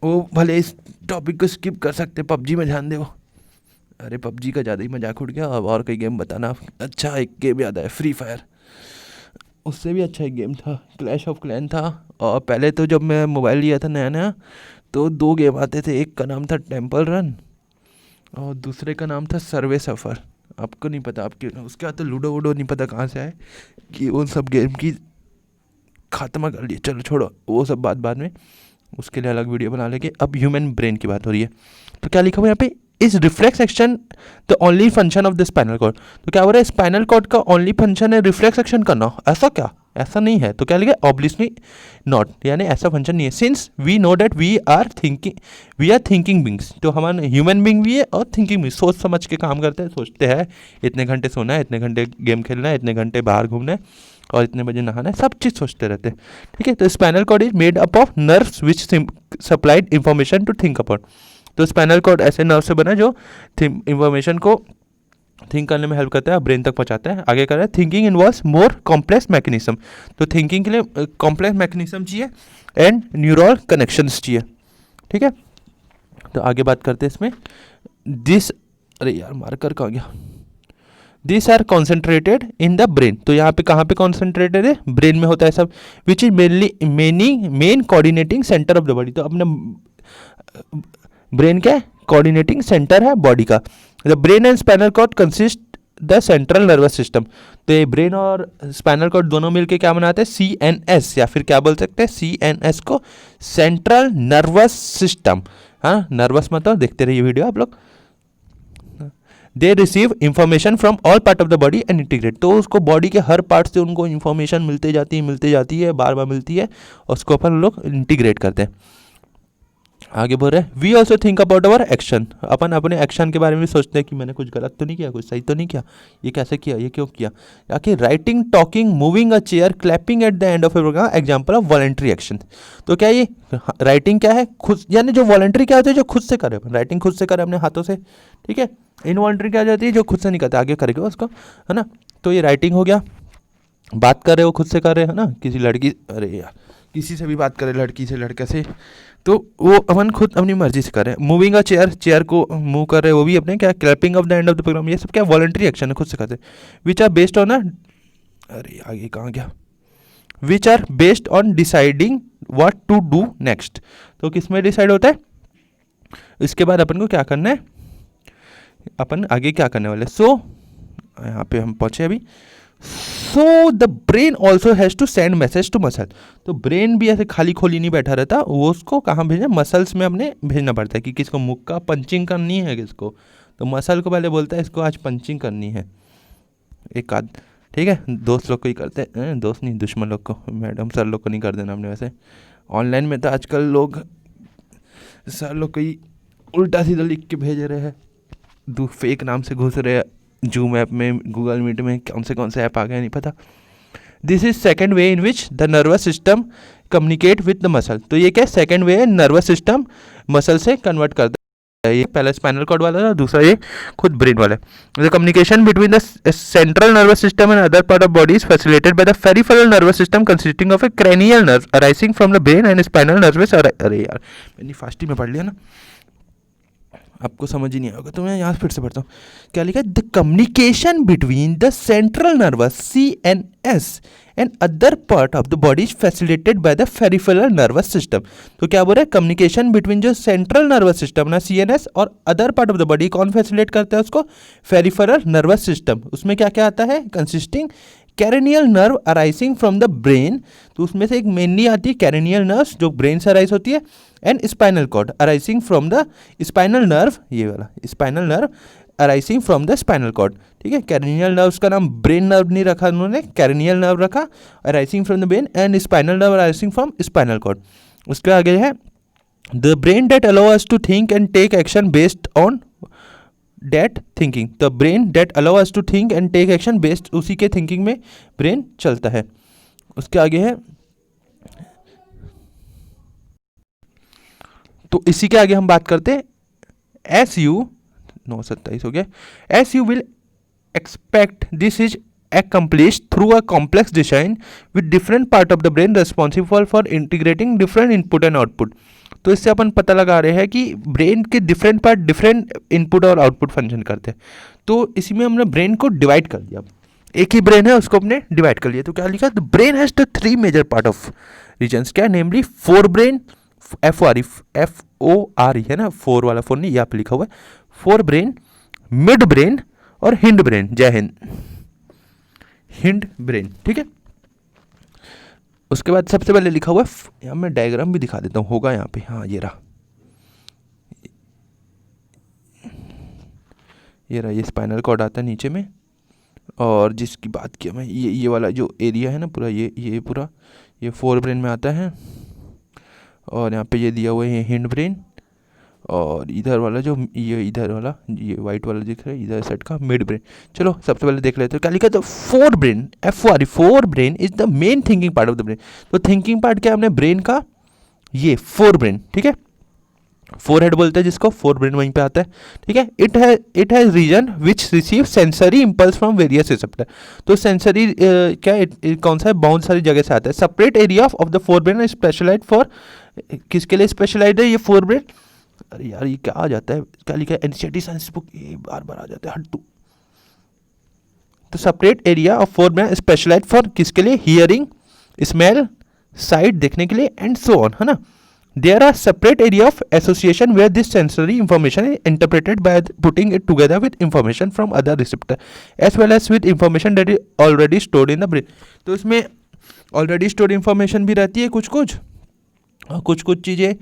वो भले इस टॉपिक को स्किप कर सकते. PUBG में ध्यान दे वो. अरे PUBG का ज़्यादा ही मजाक उड़ गया. अब और कोई गेम बताना. अच्छा, एक गेम याद है, फ्री फायर. उससे भी अच्छा एक गेम था, क्लैश ऑफ क्लैन था. और पहले तो जब मैं मोबाइल लिया था नया तो 2 गेम आते थे. एक का नाम था टेम्पल रन और दूसरे का नाम था सर्वे सफ़र. आपको नहीं पता, आपके उसके बाद तो लूडो वूडो नहीं पता कहाँ से आए कि उन सब गेम की खात्मा कर लिए. चलो छोड़ो वो सब बाद में, उसके लिए अलग वीडियो बना लेंगे. अब ह्यूमन ब्रेन की बात हो रही है. तो क्या लिखा हुआ यहाँ पे, is reflex action the only function of the spinal cord. तो क्या हो रहा है, स्पाइनल कॉर्ड का ओनली फंक्शन है रिफ्लेक्स एक्शन करना. ऐसा क्या, ऐसा नहीं है. तो क्या लिखा, ऑब्वियसली नॉट, यानी ऐसा फंक्शन नहीं है. Since we know that we are thinking beings. तो हमारे ह्यूमन बींग भी है और थिंकिंग भी, सोच समझ के काम करते हैं, सोचते हैं इतने घंटे सोना है, इतने घंटे गेम खेलना है, इतने घंटे बाहर घूमना है, और इतने बजे नहाना है, सब चीज़ सोचते रहते हैं. ठीक है, तो spinal cord is made up of nerves which supplied information to think upon. तो स्पाइनल कॉर्ड ऐसे नर्व से बना है जो इंफॉर्मेशन को थिंक करने में हेल्प करता है, ब्रेन तक पहुंचाता है. आगे कर रहा है, thinking involves more complex mechanism. तो थिंकिंग के लिए कॉम्प्लेक्स मैकेनिज्म चाहिए एंड न्यूरल कनेक्शंस चाहिए. ठीक है, तो आगे बात करते हैं इसमें. अरे यार मार्कर कहाँ गया. This are concentrated in the brain. तो यहाँ पे कहाँ पे कॉन्सेंट्रेटेड है, ब्रेन में होता है सब. Which is main coordinating centre of the body. तो अपने ब्रेन क्या है, कोऑर्डिनेटिंग सेंटर है बॉडी का। The brain and spinal cord consist the central nervous system. तो ये ब्रेन और स्पाइनल कॉर्ड दोनों मिलके क्या बनाते हैं, CNS, या फिर क्या बोल सकते हैं, CNS को सेंट्रल नर्वस सिस्टम। हाँ, नर्वस मतलब देखते रहिए वीडियो आप लोग। They receive information from all part of the body and integrate. तो उसको बॉडी के हर पार्ट से उनको इन्फॉर्मेशन मिलते जाती है, बार बार मिलती है, और उसको अपन लोग इंटीग्रेट करते हैं। आगे बोल रहे हैं, we also think about our action. अपन अपने एक्शन के बारे में सोचते हैं कि मैंने कुछ गलत तो नहीं किया, कुछ सही तो नहीं किया, ये कैसे किया, ये क्यों किया। आखिर writing, talking, moving a chair, clapping at the end of a programme example of voluntary action. तो क्या ये राइटिंग क्या है, खुद, यानी जो वॉलेंट्री क्या होती है, जो खुद से करे, राइटिंग खुद से करे अपने हाथों से, ठीक है। इनवॉलेंट्री क्या जाती है, जो खुद से नहीं करते, आगे करेगा उसको, है ना। तो ये राइटिंग हो गया, बात कर रहे हो खुद से कर रहे, है ना। किसी लड़की, अरे यार, किसी से भी बात करे, लड़की से, लड़के से, तो वो अपन खुद अपनी मर्जी से कर रहे हैं। मूविंग अ चेयर, चेयर को मूव कर रहे हैं, वो भी अपने क्या, clapping of the end of the programme, ये सब क्या वॉलंटरी एक्शन है, खुद से करते हैं। विच आर बेस्ड ऑन अरे आगे कहाँ गया, which are based on deciding what to do next. तो किस में डिसाइड होता है, इसके बाद अपन को क्या करना है, अपन आगे क्या करने वाले। सो यहाँ पे हम पहुँचे अभी। So the brain also has to send message to muscle. तो ब्रेन भी ऐसे खाली खोली नहीं बैठा रहता, वो उसको कहाँ भेजे, मसल्स में अपने भेजना पड़ता है कि किसको मुक्का पंचिंग करनी है किसको, तो मसल को पहले बोलता है इसको आज पंचिंग करनी है, एक आध, ठीक है। दोस्त लोग को ही करते हैं, दोस्त नहीं, दुश्मन लोग को, मैडम सर लोग को नहीं कर देना हमने। वैसे ऑनलाइन में तो आजकल लोग सर लोग को ही उल्टा सीधा लिख के भेज रहे हैं, फेक नाम से घुस रहे हैं, जूम ऐप में, गूगल मीट में, कौन से ऐप आ गए नहीं पता। This is second way in which the nervous system communicate with the muscle. तो ये क्या सेकेंड वे है, नर्वस सिस्टम मसल से कन्वर्ट करता है। ये पहला स्पाइनल कॉर्ड वाला था, दूसरा ये खुद ब्रेन वाला। The communication between the central nervous system and other part of body is facilitated by the peripheral nervous system consisting of A cranial nerve arising from the brain and spinal nervous. अरे यार, मैंने फास्टी में पढ़ लिया ना, आपको समझ ही नहीं आएगा, तो मैं यहाँ फिर से पढ़ता हूँ। क्या लिखा है, the communication between the central nervous CNS and other part of the body is facilitated by the peripheral nervous system. तो क्या बोल रहा है, कम्युनिकेशन बिटवीन जो सेंट्रल नर्वस सिस्टम ना CNS और other part of the body, कौन facilitate करता है उसको, पेरिफेरल नर्वस सिस्टम। उसमें क्या क्या आता है, consisting cranial nerve arising from the brain. तो उसमें से एक मेनली आती है कैरेनियल नर्व जो ब्रेन से अराइज होती है, and spinal cord arising from the spinal nerve, ये वाला spinal nerve arising from the spinal cord, ठीक है। कैरेनियल नर्व्स का नाम ब्रेन नर्व नहीं रखा उन्होंने, कैरेनियल नर्व रखा, arising from the brain, and spinal nerve arising from spinal cord. उसके आगे है the brain that allow us to think and take action based on that thinking. The brain that allow us to think and take action based, उसी के thinking में brain चलता है। उसके आगे है, तो इसी के आगे हम बात करते हैं एस यू 9:27 हो गया। S U will expect this is accomplished through a complex design with different part of the brain responsible for integrating different input and output। तो इससे अपन पता लगा रहे हैं कि ब्रेन के डिफरेंट पार्ट डिफरेंट इनपुट और आउटपुट फंक्शन करते हैं। तो इसी में हमने ब्रेन को डिवाइड कर दिया, एक ही ब्रेन है उसको हमने डिवाइड कर लिया। तो क्या लिखा, the brain has the 3 major part of regions, क्या नेमली फोर ब्रेन, FOR है ना, 4 वाला 4 नहीं, यहाँ पे लिखा हुआ है, फोर ब्रेन, मिड ब्रेन और हिंड ब्रेन। जय हिंद, हिंड ब्रेन, ठीक है। उसके बाद सबसे पहले लिखा हुआ है, यहाँ मैं डायग्राम भी दिखा देता हूँ, होगा यहाँ पे, हाँ ये रहा, ये स्पाइनल कॉर्ड आता है नीचे में, और जिसकी बात किया मैं, ये वाला जो एरिया है ना पूरा, ये पूरा ये फोर ब्रेन में आता है, और यहाँ पे ये दिया हुआ है हिंड ब्रेन, और इधर वाला जो ये इधर वाला ये वाइट वाला दिख रहा है इधर साइड का मिड ब्रेन। चलो सबसे पहले देख लेते हैं क्या लिखा है, तो fore brain, FOR, fore brain is the main thinking part of the brain. तो थिंकिंग पार्ट क्या है हमने ब्रेन का, ये फोर ब्रेन, ठीक है, फोर हेड बोलते हैं जिसको, फोर ब्रेन वहीं पे आता है, ठीक है। It has region which receive sensory impulse from various receptor. तो सेंसरी कौन सा है, बहुत सारी जगह से आता है। Separate area of the fore brain specialized for, किसके लिए स्पेशलाइज्ड है ये फोर ब्रेन, अरे यार ये क्या आ जाता है, क्या लिखा है, एनसीईआरटी साइंस बुक, ये बार बार आ जाता है हट्टू। तो separate area of fore brain specialized for किसके लिए, हियरिंग, स्मेल, साइट देखने के लिए, एंड सो ऑन, है ना। There are separate area of association where this sensory information is interpreted by putting it together with information from other receptor as well as with information that is already stored in the brain. तो इसमें already stored information भी रहती है कुछ कुछ, और कुछ कुछ चीज़ें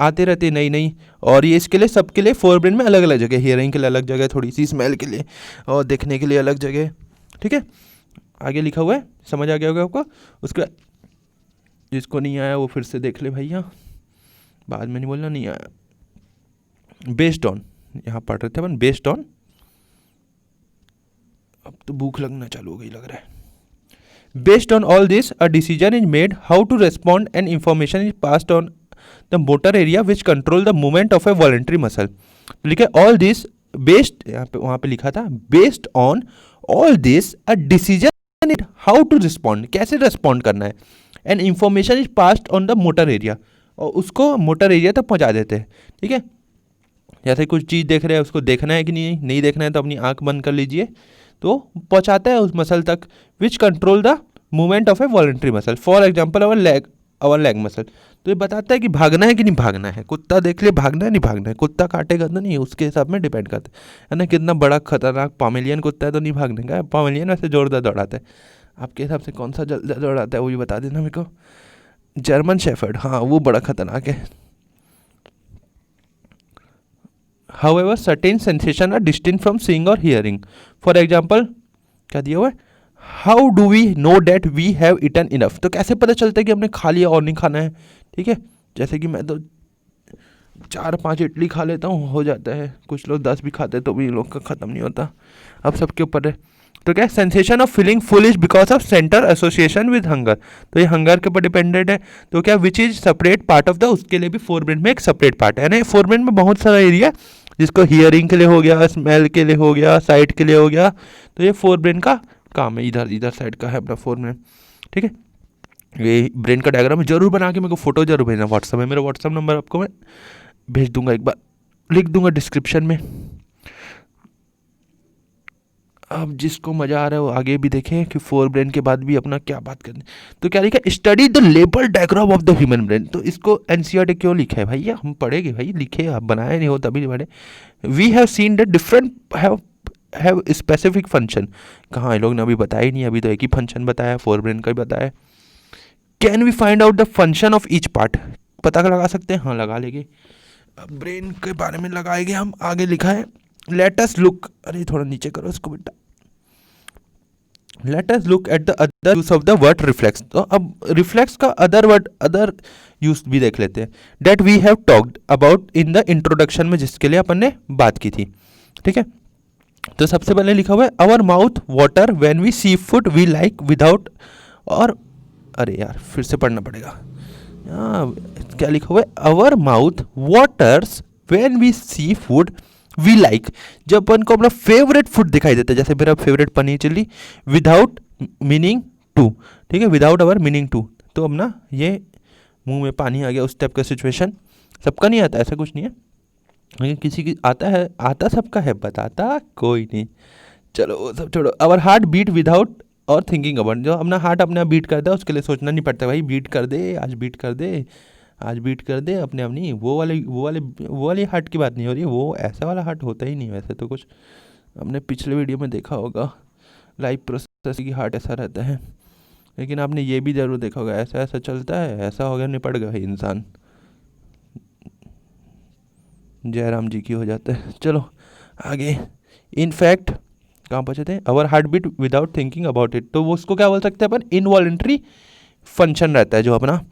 आते रहती है नई नई, और ये इसके लिए सबके लिए फोर ब्रेन में अलग अलग जगह, हियरिंग के लिए अलग जगह, थोड़ी सी स्मेल के लिए, और देखने के लिए अलग जगह। ठीक है, आगे लिखा हुआ है, समझ आ गया होगा आपको। उसके बाद जिसको नहीं आया वो फिर से देख ले भैया, बाद में नहीं बोलना नहीं आया। बेस्ड ऑन, यहाँ पढ़ रहे थे अपन, बेस्ड ऑन, अब तो भूख लगना चालू हो गई लग रहा है। Based on all this a decision is made how to respond and information is passed on the motor area which control the movement of a voluntary muscle. लिखे ऑल दिस बेस्ड, यहाँ पे वहाँ पे लिखा था based on all this a decision is how to respond, कैसे respond करना है, and information is passed on the motor area, और उसको मोटर एरिया तक पहुँचा देते हैं। ठीक है, जैसे कुछ चीज़ देख रहे हैं, उसको देखना है कि नहीं देखना है, तो अपनी आंख बंद कर लीजिए, तो पहुंचाता है उस मसल तक, विच control the movement of a voluntary muscle, for example our leg muscle. तो ये बताता है कि भागना है कि नहीं भागना है, कुत्ता देख ले भागना है नहीं भागना है, कुत्ता काटेगा तो नहीं, उसके हिसाब में डिपेंड करता है ना, कितना बड़ा खतरनाक पामेलियन कुत्ता है तो नहीं भागने का, पामेलियन वैसे जोरदार दौड़ाता है। आपके हिसाब से कौन सा जल्द दौड़ाता है वो भी बता देना मेरे को। जर्मन शेफर्ड, हाँ वो बड़ा खतरनाक है। However, certain sensations are distinct from seeing or hearing. For example, क्या दिया हुआ है, How do we know that we have eaten enough? तो कैसे पता चलता है कि हमने खा लिया और नहीं खाना है। ठीक है, जैसे कि मैं तो 4-5 इडली खा लेता हूँ, हो जाता है, कुछ लोग 10 भी खाते हैं तो भी लोग का ख़त्म नहीं होता, अब सबके ऊपर है। तो क्या sensation of feeling full is because of centre association with hunger, तो ये हंगर के ऊपर डिपेंडेंट है। तो क्या which is separate part of the, उसके लिए भी फोर ब्रेन में एक सेपरेट पार्ट है, यानी फोर ब्रेन में बहुत सारा एरिया, जिसको हियरिंग के लिए हो गया, स्मेल के लिए हो गया, साइट के लिए हो गया, तो ये फोर ब्रेन का काम है, इधर साइड का है अपना फोर ब्रेन। ठीक है, ये ब्रेन का डायग्राम जरूर बना के मेरे को फोटो जरूर भेजना व्हाट्सएप में, मेरा व्हाट्सएप नंबर आपको मैं भेज दूंगा, एक बार लिख दूंगा डिस्क्रिप्शन में। अब जिसको मज़ा आ रहा है वो आगे भी देखें कि फोर ब्रेन के बाद भी अपना क्या बात करनी। तो क्या लिखा है, study the label diagram of the human brain. तो इसको एनसीईआरटी क्यों लिखा है भैया, हम पढ़ेंगे भाई, लिखे आप बनाए नहीं हो तभी पढ़े। We have seen the different have specific function, कहाँ ये लोग ने अभी बताया ही नहीं, अभी तो एक ही फंक्शन बताया, फोर ब्रेन का ही बताया। Can we find out the function of each part, पता लगा सकते हैं, हाँ लगा लेंगे। ब्रेन के बारे में लगाएंगे हम, आगे लिखा है लेट अस लुक, अरे थोड़ा नीचे करो इसको बेटा, let us look at the other use of the word reflex. तो अब रिफ्लेक्स का अदर यूज भी देख लेते हैं, that we have talked about in the introduction में, जिसके लिए अपन ने बात की थी। ठीक है, तो सबसे पहले लिखा हुआ है our mouth water when we see food we like without, और अरे यार फिर से पढ़ना पड़ेगा, क्या लिखा हुआ है, our mouth waters when we see food we like, जब अपन को अपना फेवरेट फूड दिखाई देता है, जैसे मेरा favourite paneer chilli, without meaning to. ठीक है, विदाउट अवर मीनिंग टू, तो अपना ये मुंह में पानी आ गया, उस टाइप का सिचुएशन। सबका नहीं आता, ऐसा कुछ नहीं है, लेकिन किसी की आता है, आता सबका है, बताता कोई नहीं। चलो वो सब छोड़ो। अवर हार्ट बीट विदाउट और थिंकिंग अबाउट, जो अपना हार्ट अपने आप बीट करता है उसके लिए सोचना नहीं पड़ता, भाई बीट कर दे, आज बीट कर दे, आज बीट कर दे अपने आप, नहीं वो वाली हार्ट की बात नहीं हो रही है, वो ऐसा वाला हार्ट होता ही नहीं वैसे तो, कुछ हमने पिछले वीडियो में देखा होगा लाइव प्रोसेस की हार्ट ऐसा रहता है, लेकिन आपने ये भी ज़रूर देखा होगा ऐसा ऐसा चलता है, ऐसा हो गया निपट गया इंसान, जयराम जी की हो जाता है। चलो आगे, इनफैक्ट कहाँ पहुँचे थे, our heart beat without thinking about it, तो वो उसको क्या बोल सकते हैं अपन, इनवॉलेंट्री फंक्शन रहता है जो अपना,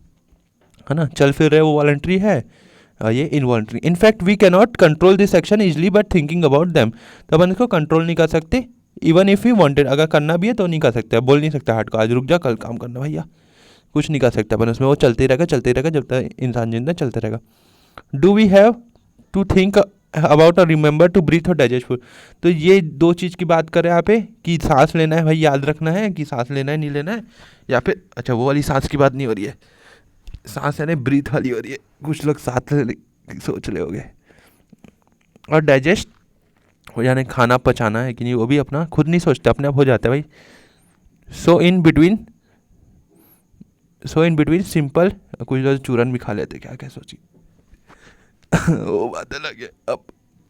है ना, चल फिर रहे वो वॉलंट्री है, ये involuntary. In fact we can not control this action easily but thinking about them, तो अपन इसको कंट्रोल नहीं कर सकते, इवन इफ़ यू वांटेड, अगर करना भी है तो नहीं कर सकते, बोल नहीं सकते हार्ट को आज रुक जा कल काम करना भैया, कुछ नहीं कर सकते अपन उसमें, वो चलते रहेगा जब तक इंसान जिंदा चलते रहेगा। Do we have to think about और रिमेंबर टू ब्रीथ और डाइजेस्ट फूड, तो ये दो चीज़ की बात करें यहाँ पे कि सांस लेना है भाई, याद रखना है कि सांस लेना है नहीं लेना है, या फिर अच्छा वो वाली सांस की बात नहीं हो रही है, सांस यानी ब्रीथ वाली हो रही है, कुछ लोग साथ सोच रहे होंगे। और डाइजेस्ट हो यानी खाना पचाना है कि नहीं, वो भी अपना खुद नहीं सोचते, अपने आप हो जाता है भाई। So in between so in between simple, कुछ लोग चूरन भी खा लेते, क्या सोची वो बात अलग है। अब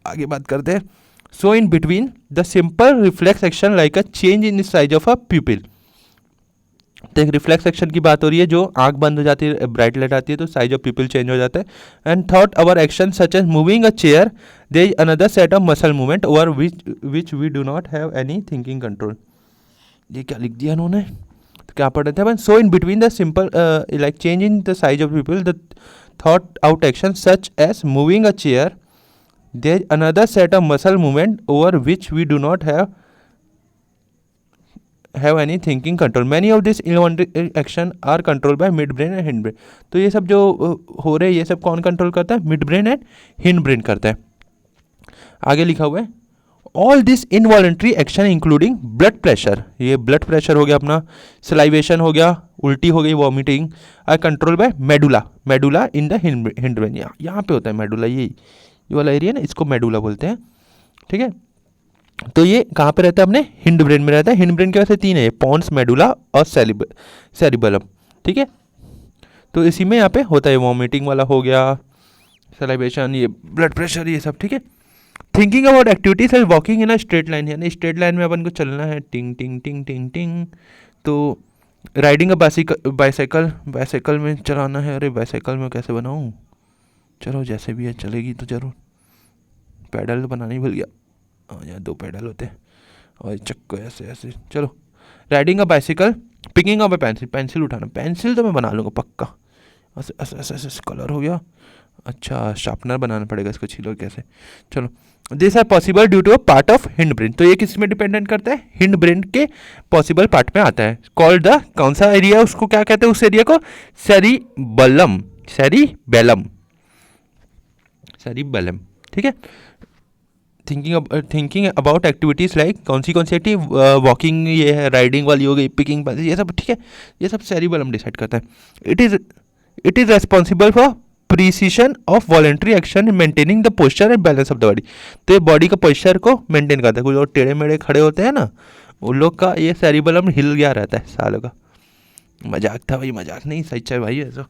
आगे बात करते हैं। So in between the simple reflex action like a change in size of a pupil. तो एक रिफ्लेक्स एक्शन की बात हो रही है, जो आंख बंद हो जाती है, ब्राइट लाइट आती है तो साइज ऑफ पीपल चेंज हो जाता है। And thought our action such as moving a chair, there is another set of muscle movement over which we do not have any thinking control. ये क्या लिख दिया इन्होंने, तो क्या पढ़ रहे थे अपन? So in between the simple like change in the size of people, the thought out action such as moving a chair, there is another set of muscle movement over which we do not have any thinking control. Many of these involuntary action are controlled by mid brain and hind brain. तो ये सब जो हो रहे हैं ये सब कौन कंट्रोल करता है? Mid brain and hind brain करता है। आगे लिखा हुआ है all this involuntary action including blood pressure, ये ब्लड प्रेशर हो गया अपना, सलाइवेशन हो गया, उल्टी हो गई, vomiting, are control by medulla, medulla in the hind brain. यहाँ पे होता है मेडुला, ये वाला एरिया ना, इसको मेडुला बोलते हैं, ठीक है। तो ये कहाँ पे रहता है? अपने हिंड ब्रेन में रहता है। हिंड ब्रेन के वैसे तीन है, पॉन्स, मेडुला और सेरिबेलम, ठीक है। तो इसी में यहाँ पे होता है, वॉमिटिंग वाला हो गया, सलाइवेशन, ये ब्लड प्रेशर, ये सब, ठीक है। Thinking about activities as walking in a straight line, यानी स्ट्रेट लाइन में अपन को चलना है, टिंग टिंग टिंग टिंग टिंग। तो राइडिंग अ बाइसाइकिल, बाइसाइकिल में चलाना है। अरे बाइसाइकिल में कैसे बनाऊँ? चलो जैसे भी है चलेगी तो जरूर, पैडल तो बनाना ही भूल गया। यहाँ दो पैडल होते हैं और चक्को ऐसे ऐसे। चलो, riding a bicycle, picking up a pencil, pencil उठाना, पेंसिल तो मैं बना लूँगा पक्का। ऐसे ऐसे ऐसे ऐसे कलर हो गया। अच्छा, शार्पनर बनाना पड़ेगा इसको, छीलो कैसे। चलो, this are possible due to a part of hind brain. तो ये किस में डिपेंडेंट करता है? हिंड ब्रेन के पॉसिबल पार्ट में आता है। कॉल्ड द, कौन सा एरिया उसको क्या कहते हैं? उस एरिया को सेरिबेलम, सेरिबेलम, सेरिबेलम, ठीक है। थिंकिंग अबाउट एक्टिविटीज़ लाइक, कौन सी एक्टिव, वॉकिंग ये है, राइडिंग वाली हो गई, पिकिंग, ये सब, ठीक है। ये सब सेरिबेलम डिसाइड करता है। It is responsible for precision of voluntary action maintaining the posture and balance of the body. तो ये बॉडी का पोस्चर को मेंटेन करता है। कुछ लोग टेढ़े मेढ़े खड़े होते हैं ना, उन लोग का ये सेरिबेलम हिल गया रहता है सालों का। मजाक था भाई, मजाक नहीं, सच है भाई। ऐसा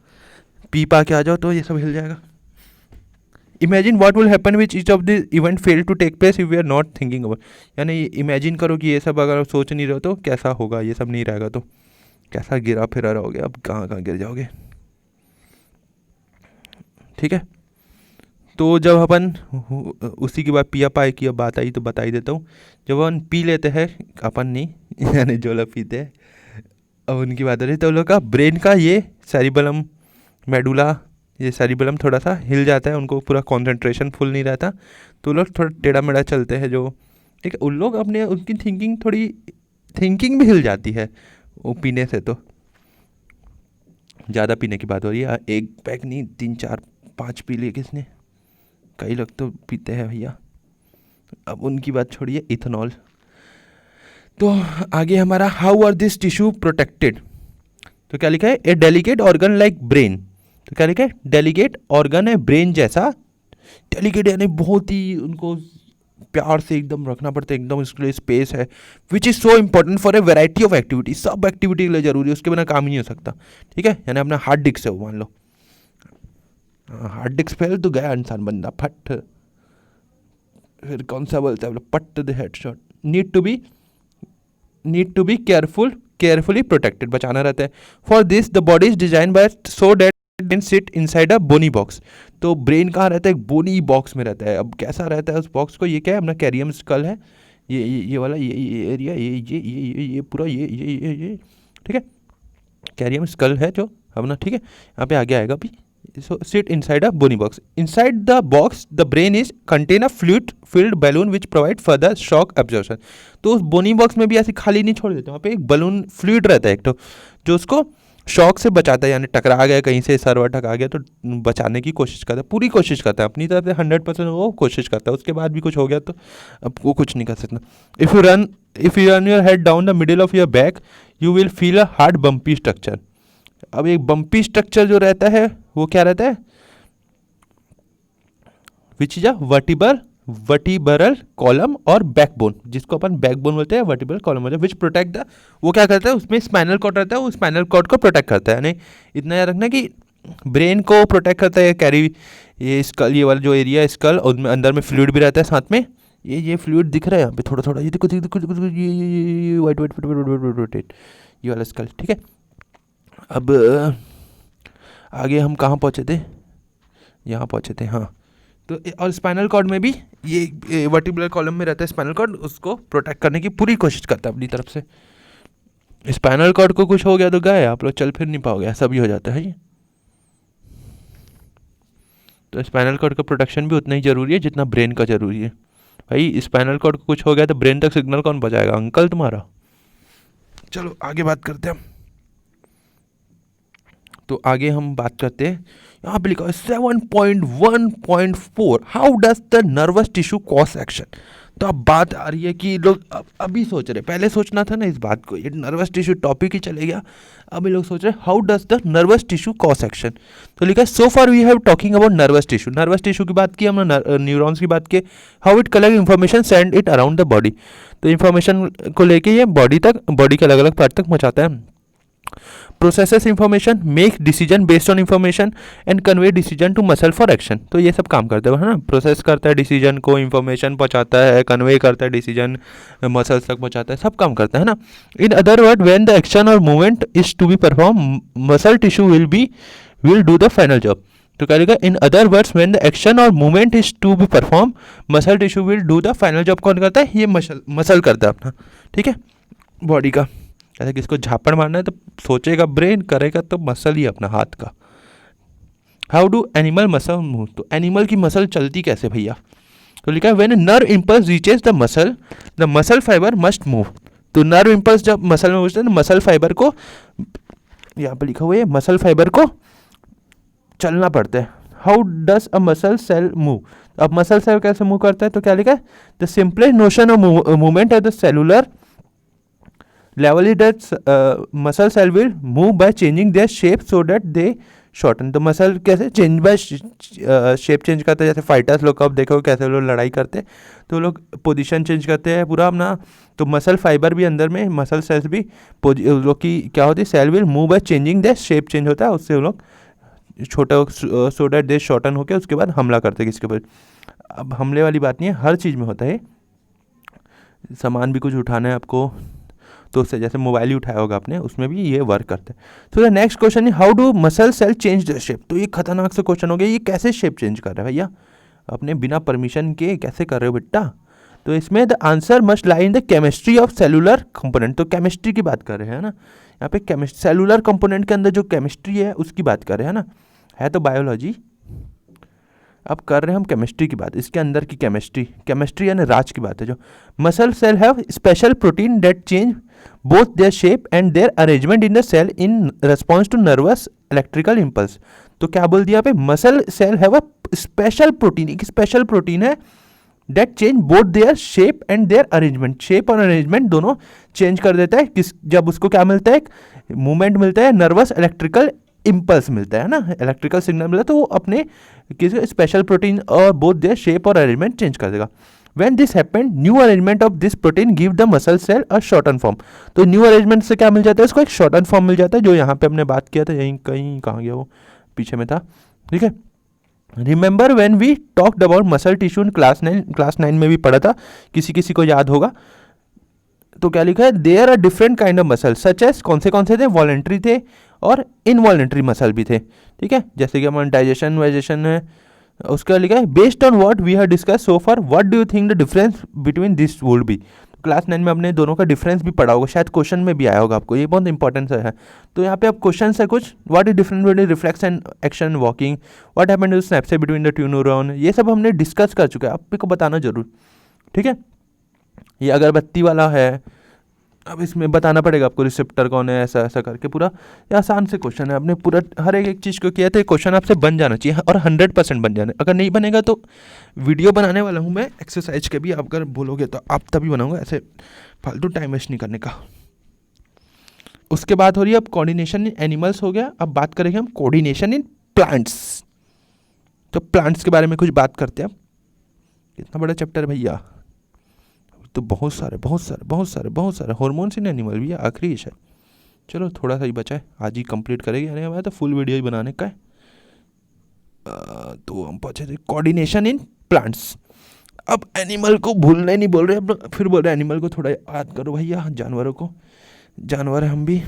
पी पा के आ जाओ तो ये सब हिल जाएगा। Imagine what will happen which each of the event fail to take place if we are not thinking about. यानी इमेजिन करो कि ये सब अगर आप सोच नहीं रहे हो तो कैसा होगा, ये सब नहीं रहेगा तो कैसा गिरा फिरा रहोगे, अब कहाँ कहाँ गिर जाओगे, ठीक है। तो जब अपन उसी के बाद पिया पाए की अब बात आई तो बता ही देता हूँ। जब अपन पी लेते हैं, अपन नहीं यानी जो लोग पीते हैं, अब उनकी बात हो रही है, तो लोग का ब्रेन का ये सेरिबेलम, मेडुला, ये सेरिबेलम थोड़ा सा हिल जाता है, उनको पूरा कंसंट्रेशन फुल नहीं रहता, तो लोग थोड़ा टेढ़ा मेढ़ा चलते हैं जो, ठीक है। उन लोग अपने, उनकी थिंकिंग भी हिल जाती है वो पीने से। तो ज़्यादा पीने की बात हो रही है, एक पैक नहीं, 3 4 5 पी लिए किसने, कई लोग तो पीते हैं भैया। अब उनकी बात छोड़िए, इथेनॉल। तो आगे हमारा, how are this tissue protected. तो क्या लिखा है? A delicate organ like brain. तो क्या लिखा है? डेलिकेट ऑर्गन है ब्रेन जैसा। डेलिकेट यानी बहुत ही उनको प्यार से एकदम रखना पड़ता है, एकदम उसके लिए स्पेस है। Which is so important for a variety of activity, सब एक्टिविटी के लिए जरूरी है, उसके बिना काम ही नहीं हो सकता, ठीक है। यानी अपना हार्ड डिस्क है वो, मान लो हार्ड डिस्क फेल तो गया इंसान, बंदा फट। फिर कौन सा बोलता है, put the headshot. Need to be carefully protected, बचाना रहता है। For this the body is design by so that can sit inside a bony box. तो ब्रेन कहाँ रहता है? एक बोनी बॉक्स में रहता है। अब कैसा रहता है उस बॉक्स को? ये क्या है? अपना कैरियम स्कल है, ये वाला, ये एरिया, ये पूरा, ये ठीक है, कैरियम स्कल है जो अपना, ठीक है। यहाँ पे आगे आएगा अभी। So sit inside a bony box. Inside the box the brain is contain a fluid filled balloon which provide further shock absorption. तो उस बोनी बॉक्स में भी ऐसे खाली नहीं छोड़ देते, वहाँ पे एक बलून फ्लूइड रहता है एक, तो जो उसको शॉक से बचाता है। यानी टकरा गया कहीं से, सर्वर टकरा गया तो बचाने की कोशिश करता है, पूरी कोशिश करता है अपनी तरफ से, 100% वो कोशिश करता है। उसके बाद भी कुछ हो गया तो अब वो कुछ नहीं कर सकता। If you run your head down the middle of your back you will feel a hard bumpy structure. अब एक बम्पी स्ट्रक्चर जो रहता है वो क्या रहता है? Which is a vertebral vertebral column और बैकबोन, जिसको अपन बैकबोन बोलते हैं, वर्टिब्रल कॉलम बोलते हैं, विच प्रोटेक्ट द, वो क्या करता है, उसमें स्पाइनल कॉर्ड रहता है, वो स्पाइनल कॉर्ड को प्रोटेक्ट करता है। यानी इतना याद रखना कि ब्रेन को प्रोटेक्ट करता है, कैरी ये स्कल, ये वाला जो एरिया है स्कल, और उसमें अंदर में फ्लूइड भी रहता है साथ में। ये फ्लूइड दिख रहा है यहाँ पे थोड़ा थोड़ा, ये देखो देखो देखो देखो, ये वाइट वाइट वाइट वाइट, ये वाला स्कल, ठीक है। अब आगे हम कहाँ पहुँचे थे, यहाँ पहुँचे थे, हाँ। तो और स्पाइनल कॉर्ड में भी ये वर्टिब्रल कॉलम में रहता है स्पाइनल कॉर्ड, उसको प्रोटेक्ट करने की पूरी कोशिश करता है अपनी तरफ से। स्पाइनल कॉर्ड को कुछ हो गया तो गए आप लोग, चल फिर नहीं पाओगे, ऐसा भी हो जाता है ये। तो स्पाइनल कॉर्ड का प्रोटेक्शन भी उतना ही ज़रूरी है जितना ब्रेन का ज़रूरी है। भाई स्पाइनल कॉर्ड को कुछ हो गया तो ब्रेन तक सिग्नल कौन पहुँचाएगा, अंकल तुम्हारा। चलो आगे बात करते हैं हम। तो आगे हम बात करते हैं, यहाँ पे लिखा है 7.1.4 how does the nervous tissue cause action. तो अब बात आ रही है कि लोग अभी सोच रहे, पहले सोचना था ना इस बात को, ये नर्वस टिश्यू टॉपिक ही चले गया, अभी लोग सोच रहे how does the nervous tissue cause action. तो लिखा है so far we have talking about nervous tissue, nervous tissue की बात की हमने, न्यूरॉन्स की बात की, how it collect information send it around the body. तो इन्फॉर्मेशन को लेके ये बॉडी तक, बॉडी के अलग अलग पार्ट तक पहुँचाता है। Processes information, make decision based on information and convey decision to muscle for action. तो ये सब काम करते हैं, है ना, प्रोसेस करता है डिसीजन को, इंफॉर्मेशन पहुंचाता है, कन्वे करता है डिसीजन, मसल्स तक पहुंचाता है, सब काम करता है ना। In other word when the action और movement is to be perform muscle tissue will do the final job. तो क्या लिखा, in other words when the action और movement is to be perform muscle tissue will do the final job. कौन करता है, ये muscle करता है अपना, ठीक है, बॉडी का। ऐसे किसको झापड़ मारना है तो सोचेगा ब्रेन, करेगा तो मसल ही अपना हाथ का। How do animal muscle move, तो एनिमल की मसल चलती कैसे भैया। तो लिखा है when nerve impulse reaches the muscle fibre must move. तो नर्व इम्पल्स जब मसल में पहुंचते हैं, मसल फाइबर को, यहाँ पे लिखा हुआ है मसल फाइबर को चलना पड़ता है। How does a muscle cell move, अब मसल सेल कैसे मूव करता है, तो क्या लिखा है, the simplest notion of movement at the cellular level is that muscle cell will move by changing their shape so that they shorten। तो muscle कैसे चेंज बाय शेप चेंज करते हैं, जैसे फाइटर्स लोग कब देखो कैसे लोग लड़ाई करते हैं तो लोग पोजीशन चेंज करते हैं पूरा अपना। तो मसल फाइबर भी अंदर में, मसल सेल्स भी लोग की क्या होती है, cell will move by changing their shape change होता है, उससे वो लोग छोटा सो डैट दे शॉर्टन होकर उसके बाद हमला करते हैं किसके ऊपर। अब हमले वाली बात नहीं है, हर चीज़ में होता है, सामान भी कुछ उठाना है आपको तो उससे, जैसे मोबाइल ही उठाया होगा आपने, उसमें भी ये वर्क करते हैं। तो द नेक्स्ट क्वेश्चन है how do muscle cell change the shape. तो ये खतरनाक से क्वेश्चन हो गया, ये कैसे शेप चेंज कर रहा है भैया, अपने बिना परमिशन के कैसे कर रहे हो बेटा। तो इसमें the answer must lie in the chemistry of cellular component. तो केमिस्ट्री की बात कर रहे हैं ना यहाँ पे, केमिस्ट्री सेलुलर कंपोनेंट के अंदर जो केमिस्ट्री है उसकी बात कर रहे हैं ना, है तो बायोलॉजी, अब कर रहे हैं हम केमिस्ट्री की बात, इसके अंदर की केमिस्ट्री यानी राज की बात है। जो muscle cell have special protein that change both their shape and their arrangement in the cell in response to nervous electrical impulse. तो क्या बोल दिया पे, muscle cell have a special protein, एक स्पेशल प्रोटीन है that change both their shape and their arrangement, shape और arrangement दोनों change कर देता है किस, जब उसको क्या मिलता है, मूवमेंट मिलता है, नर्वस इलेक्ट्रिकल इम्पल्स मिलता है ना, इलेक्ट्रिकल सिग्नल मिलता है, तो वो अपने किसी स्पेशल प्रोटीन और बोथ देयर शेप और अरेंजमेंट चेंज कर देगा। When this happened, new arrangement of this protein give the muscle cell a shortened form। तो न्यू अरेंजमेंट से क्या मिल जाता है, इसको एक शॉर्टन फॉर्म मिल जाता है, जो यहाँ पे हमने बात किया था, यहीं कहीं कहाँ गया वो, पीछे में था, ठीक है। Remember when we talked about muscle tissue in class 9 में भी पढ़ा था, किसी किसी को याद होगा। तो क्या लिखा है, there are different kind of muscle such as, कौन से थे, वॉलेंट्री थे और इनवॉलेंट्री मसल भी थे, ठीक है। जैसे कि हमारा डाइजेशन वाइजेशन है, उसका लिखा है based on what we have discuss so far what do you think the difference between this would be. Class 9 में आपने दोनों का डिफरेंस भी पढ़ा होगा, शायद क्वेश्चन में भी आया होगा आपको, ये बहुत इंपॉर्टेंट है। तो यहाँ पे आप क्वेश्चन है कुछ, what is difference between reflex and action walking, what happened to synapse between the two neuron, ये सब हमने डिस्कस कर चुके हैं, आपको बताना जरूर, ठीक है। ये अगरबत्ती वाला है, अब इसमें बताना पड़ेगा आपको रिसेप्टर कौन है, ऐसा ऐसा करके पूरा, ये आसान से क्वेश्चन है, आपने पूरा हर एक चीज़ को किया तो क्वेश्चन आपसे बन जाना चाहिए और 100% बन जाना। अगर नहीं बनेगा तो वीडियो बनाने वाला हूँ मैं एक्सरसाइज के भी, आप अगर बोलोगे तो आप तभी बनाऊंगा, ऐसे फालतू टाइम वेस्ट नहीं करने का। उसके बाद हो रही है अब कोऑर्डिनेशन इन एनिमल्स हो गया, अब बात करेंगे हम कोऑर्डिनेशन इन प्लांट्स। तो प्लांट्स के बारे में कुछ बात करते हैं। कितना बड़ा चैप्टर है भैया, तो बहुत सारे हॉर्मोन्स इन एनिमल भी है, आखिरी है शायद। चलो थोड़ा सा ही बचा है, आज ही कंप्लीट करेंगे, यानी हमारा तो फुल वीडियो ही बनाने का है। तो हम पहुँचे थे कोऑर्डिनेशन इन प्लांट्स। अब एनिमल को भूलने नहीं बोल रहे, अब फिर बोल रहे एनिमल को थोड़ा याद करो भैया, जानवरों को, जानवर हम भी।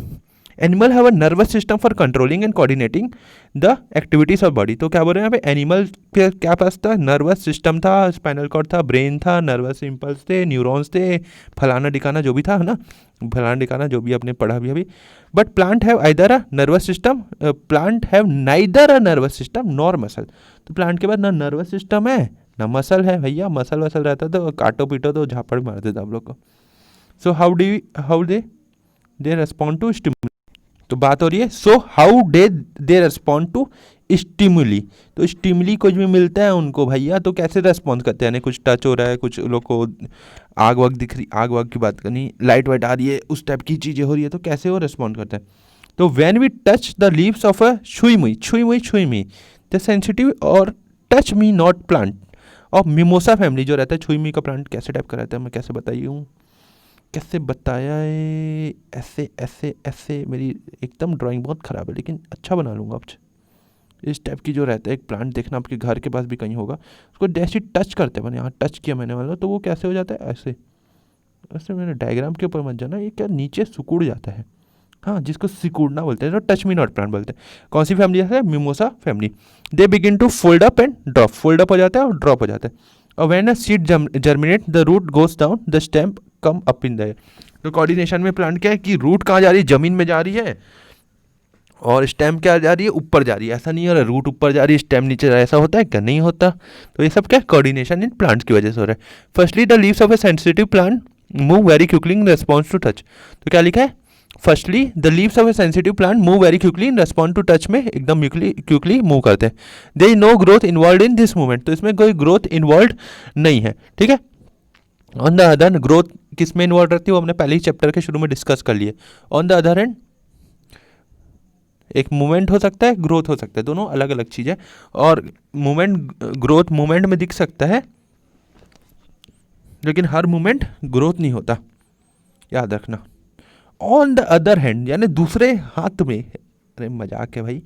Animal have a nervous system for controlling and coordinating the activities of body. तो क्या बोल रहे हैं यहाँ पे, एनिमल के क्या पास था, नर्वस सिस्टम था, स्पाइनल कॉर्ड था, ब्रेन था, नर्वस इम्पल्स थे, न्यूरॉन्स थे, फलाना डिकाना जो भी था, है ना, फलाना डिकाना जो भी आपने पढ़ा भी अभी। But plant have either a nervous system, plant have neither a nervous system nor muscle. तो प्लांट के बाद ना नर्वस सिस्टम है ना मसल है भैया, मसल वसल रहता तो काटो पीटो तो झापड़ मारते थे आप लोग को। So how they respond to stimuli. तो बात हो रही है so how they respond to stimuli. तो स्टिमुली कुछ भी मिलता है उनको भैया तो कैसे रेस्पॉन्स करते हैं, यानी कुछ टच हो रहा है, कुछ लोग को आग वाग दिख रही, आग वाग की बात करनी, लाइट वाइट आ रही है, उस टाइप की चीज़ें हो रही है, तो कैसे वो रेस्पॉन्ड करते हैं। तो when we touch the leaves of a छुई मुई the sensitive or touch me not plant or mimosa family जो रहता है, छुई मुई का प्लांट कैसे टाइप का रहता है, मैं कैसे बताया है, ऐसे मेरी एकदम ड्राइंग बहुत ख़राब है, लेकिन अच्छा बना लूँगा अब। इस टाइप की जो रहता है एक प्लांट, देखना आपके घर के पास भी कहीं होगा, उसको जैसे टच करते हैं, मैंने यहाँ टच किया मैंने वाला, तो वो कैसे हो जाता है, ऐसे मैंने डायग्राम के ऊपर मत जाना, ये क्या नीचे सिकुड़ जाता है, हाँ, जिसको सिकुड़ना बोलते हैं, तो टच मी नॉट प्लांट बोलते हैं। कौन सी फैमिली है, mimosa family. They begin to fold up and drop, fold up हो जाता है और ड्रॉप हो जाता है। और when a seed germinate the root goes down the stem come up in the air. तो कोऑर्डिनेशन में प्लांट क्या है कि रूट कहाँ जा रही है, जमीन में जा रही है, और स्टेम क्या जा रही है, ऊपर जा रही है। ऐसा नहीं हो रहा रूट ऊपर जा रही है स्टेम नीचे जा रहा है, ऐसा होता है क्या, नहीं होता। तो ये सब क्या कोऑर्डिनेशन इन प्लांट्स की वजह से हो रहा है। Firstly the leaves of a sensitive plant move very quickly in response to touch. तो क्या लिखा है, firstly the leaves of a sensitive plant move very quickly in response to touch में एकदम क्विकली मूव करते हैं। They no growth involve in this movement. तो इसमें कोई ग्रोथ इन्वॉल्व नहीं है, ठीक है। ऑन द अदर ग्रोथ किस में इन्वॉल्व रहती है वो हमने पहले ही चैप्टर के शुरू में डिस्कस कर लिए। ऑन द अदर हैंड एक मूवमेंट हो सकता है, ग्रोथ हो सकता है, दोनों अलग अलग चीज़ है। और मूवमेंट ग्रोथ मूवमेंट में दिख सकता है, लेकिन हर मूवमेंट ग्रोथ नहीं होता, याद रखना। ऑन द अदर हैंड यानी दूसरे हाथ में, अरे मजाक है भाई,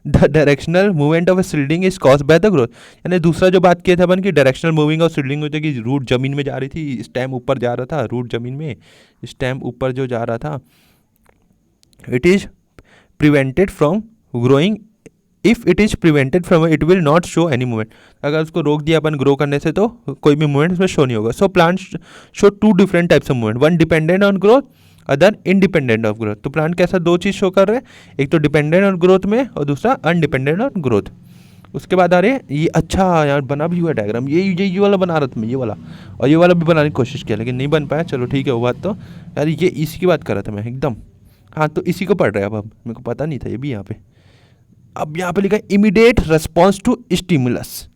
the directional movement of A seedling is caused by the growth. यानी दूसरा जो बात किया था अपन की डायरेक्शनल मूविंग ऑफ सीडलिंग होती है कि रूट जमीन में जा रही थी, स्टेम ऊपर जा रहा था, रूट जमीन में, स्टेम ऊपर जो जा रहा था, it is prevented from growing. If it is prevented from it will not show any movement. अगर उसको रोक दिया अपन ग्रो करने से तो कोई भी मूवमेंट उसमें शो नहीं होगा। So plant show two different types of movement, one dependent on growth, other independent of growth. तो प्लांट कैसा दो चीज़ शो कर रहे हैं, एक तो डिपेंडेंट ऑन ग्रोथ में और दूसरा अनडिपेंडेंट ऑन ग्रोथ। उसके बाद आ रहे हैं ये, अच्छा यार बना भी हुआ डायग्राम, ये वाला बना रहा था मैं, ये वाला, और ये वाला भी बनाने की कोशिश किया लेकिन नहीं बन पाया। चलो ठीक है वो बात, तो यार ये इसी की बात कर रहा था मैं एकदम, हाँ तो इसी को पढ़ रहे हैं अब मेरे को पता नहीं था ये भी यहाँ पे। अब यहाँ पे लिखा है इमीडिएट रिस्पॉन्स टू स्टिमुलस।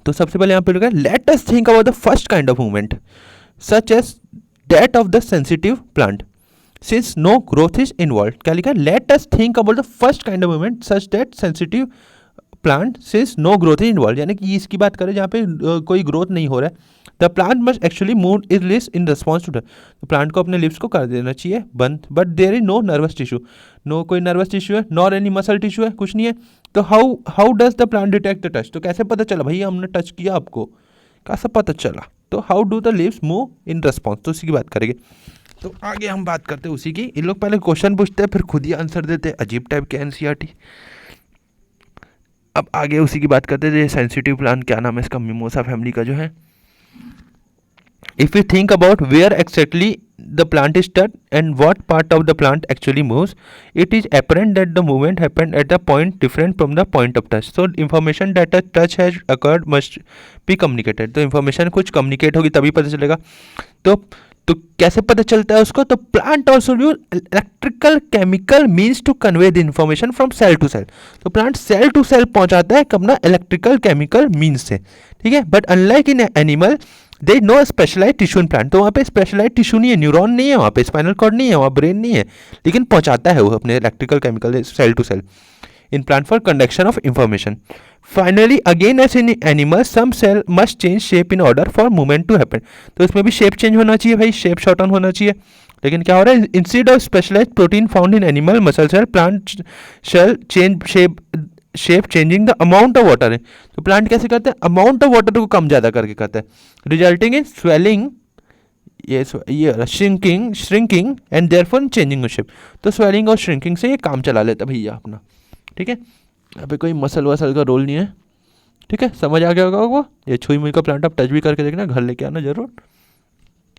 तो सबसे पहले यहाँ पे लिखा है let us think about the first kind of movement such as that of the sensitive plant since no growth is involve. क्या लिखा है, let us think about the first kind of movement such that sensitive plant since no growth is involve. यानी कि इसकी बात करें जहाँ पे कोई ग्रोथ नहीं हो रहा है, the plant must actually move is leaves in response to the. तो प्लांट को अपने लिव्स को कर देना चाहिए बंद, but there is no nervous tissue, no कोई नर्वस टिश्यू है, नॉर एनी मसल टिश्यू है, कुछ नहीं है। तो how does the plant detect the touch. तो कैसे पता चला भैया हमने टच किया आपको, कैसा पता चला। तो how do the leaves move in response, तो उसी की बात करेंगे। तो आगे हम बात करते हैं उसी की। इन लोग पहले क्वेश्चन पूछते हैं फिर खुद ही आंसर देते हैं, अजीब टाइप के एनसीईआरटी। अब आगे उसी की बात करते हैं। सेंसिटिव प्लांट क्या नाम है इसका, मिमोसा फैमिली का जो है। If we think about where exactly the plant is touched and what part of the plant actually moves, it is apparent that the movement happened at a point different from the point of touch. So information that a touch has occurred must be communicated. तो information कुछ communicate होगी तभी पता चलेगा। तो कैसे पता चलता है उसको, तो plant also use electrical chemical means to convey the information from cell to cell. तो प्लांट सेल टू सेल पहुंचाता है अपना इलेक्ट्रिकल केमिकल मीन्स से, ठीक है। But unlike in animal they no specialize tissue in plant. तो वहाँ पे स्पेशलाइज टिश्यू नहीं है, न्यूरॉन नहीं है, वहाँ पे स्पाइनल कॉर्ड नहीं है, वहाँ ब्रेन नहीं है, लेकिन पहुँचाता है वो अपने electrical chemical cell to cell in plant for conduction of information. Finally again as in animal some cell must change shape in order for movement to happen. तो इसमें भी शेप चेंज होना चाहिए भाई, शेप शॉर्ट ऑन होना चाहिए। लेकिन क्या हो रहा है, instead of specialize protein found in animal muscle cell plant cell change shape changing the amount of water है। तो प्लांट कैसे करते हैं, अमाउंट ऑफ वाटर को कम ज़्यादा करके करते हैं, रिजल्टिंग इन स्वेलिंग, ये shrinking shrinking and therefore changing shape. तो स्वेलिंग और श्रिंकिंग से ये काम चला लेता भैया अपना, ठीक है। यहाँ पे कोई मसल वसल का रोल नहीं है, ठीक है, समझ आ गया होगा वो। ये छुई मुई का प्लांट आप टच भी करके देखना, घर लेके आना जरूर,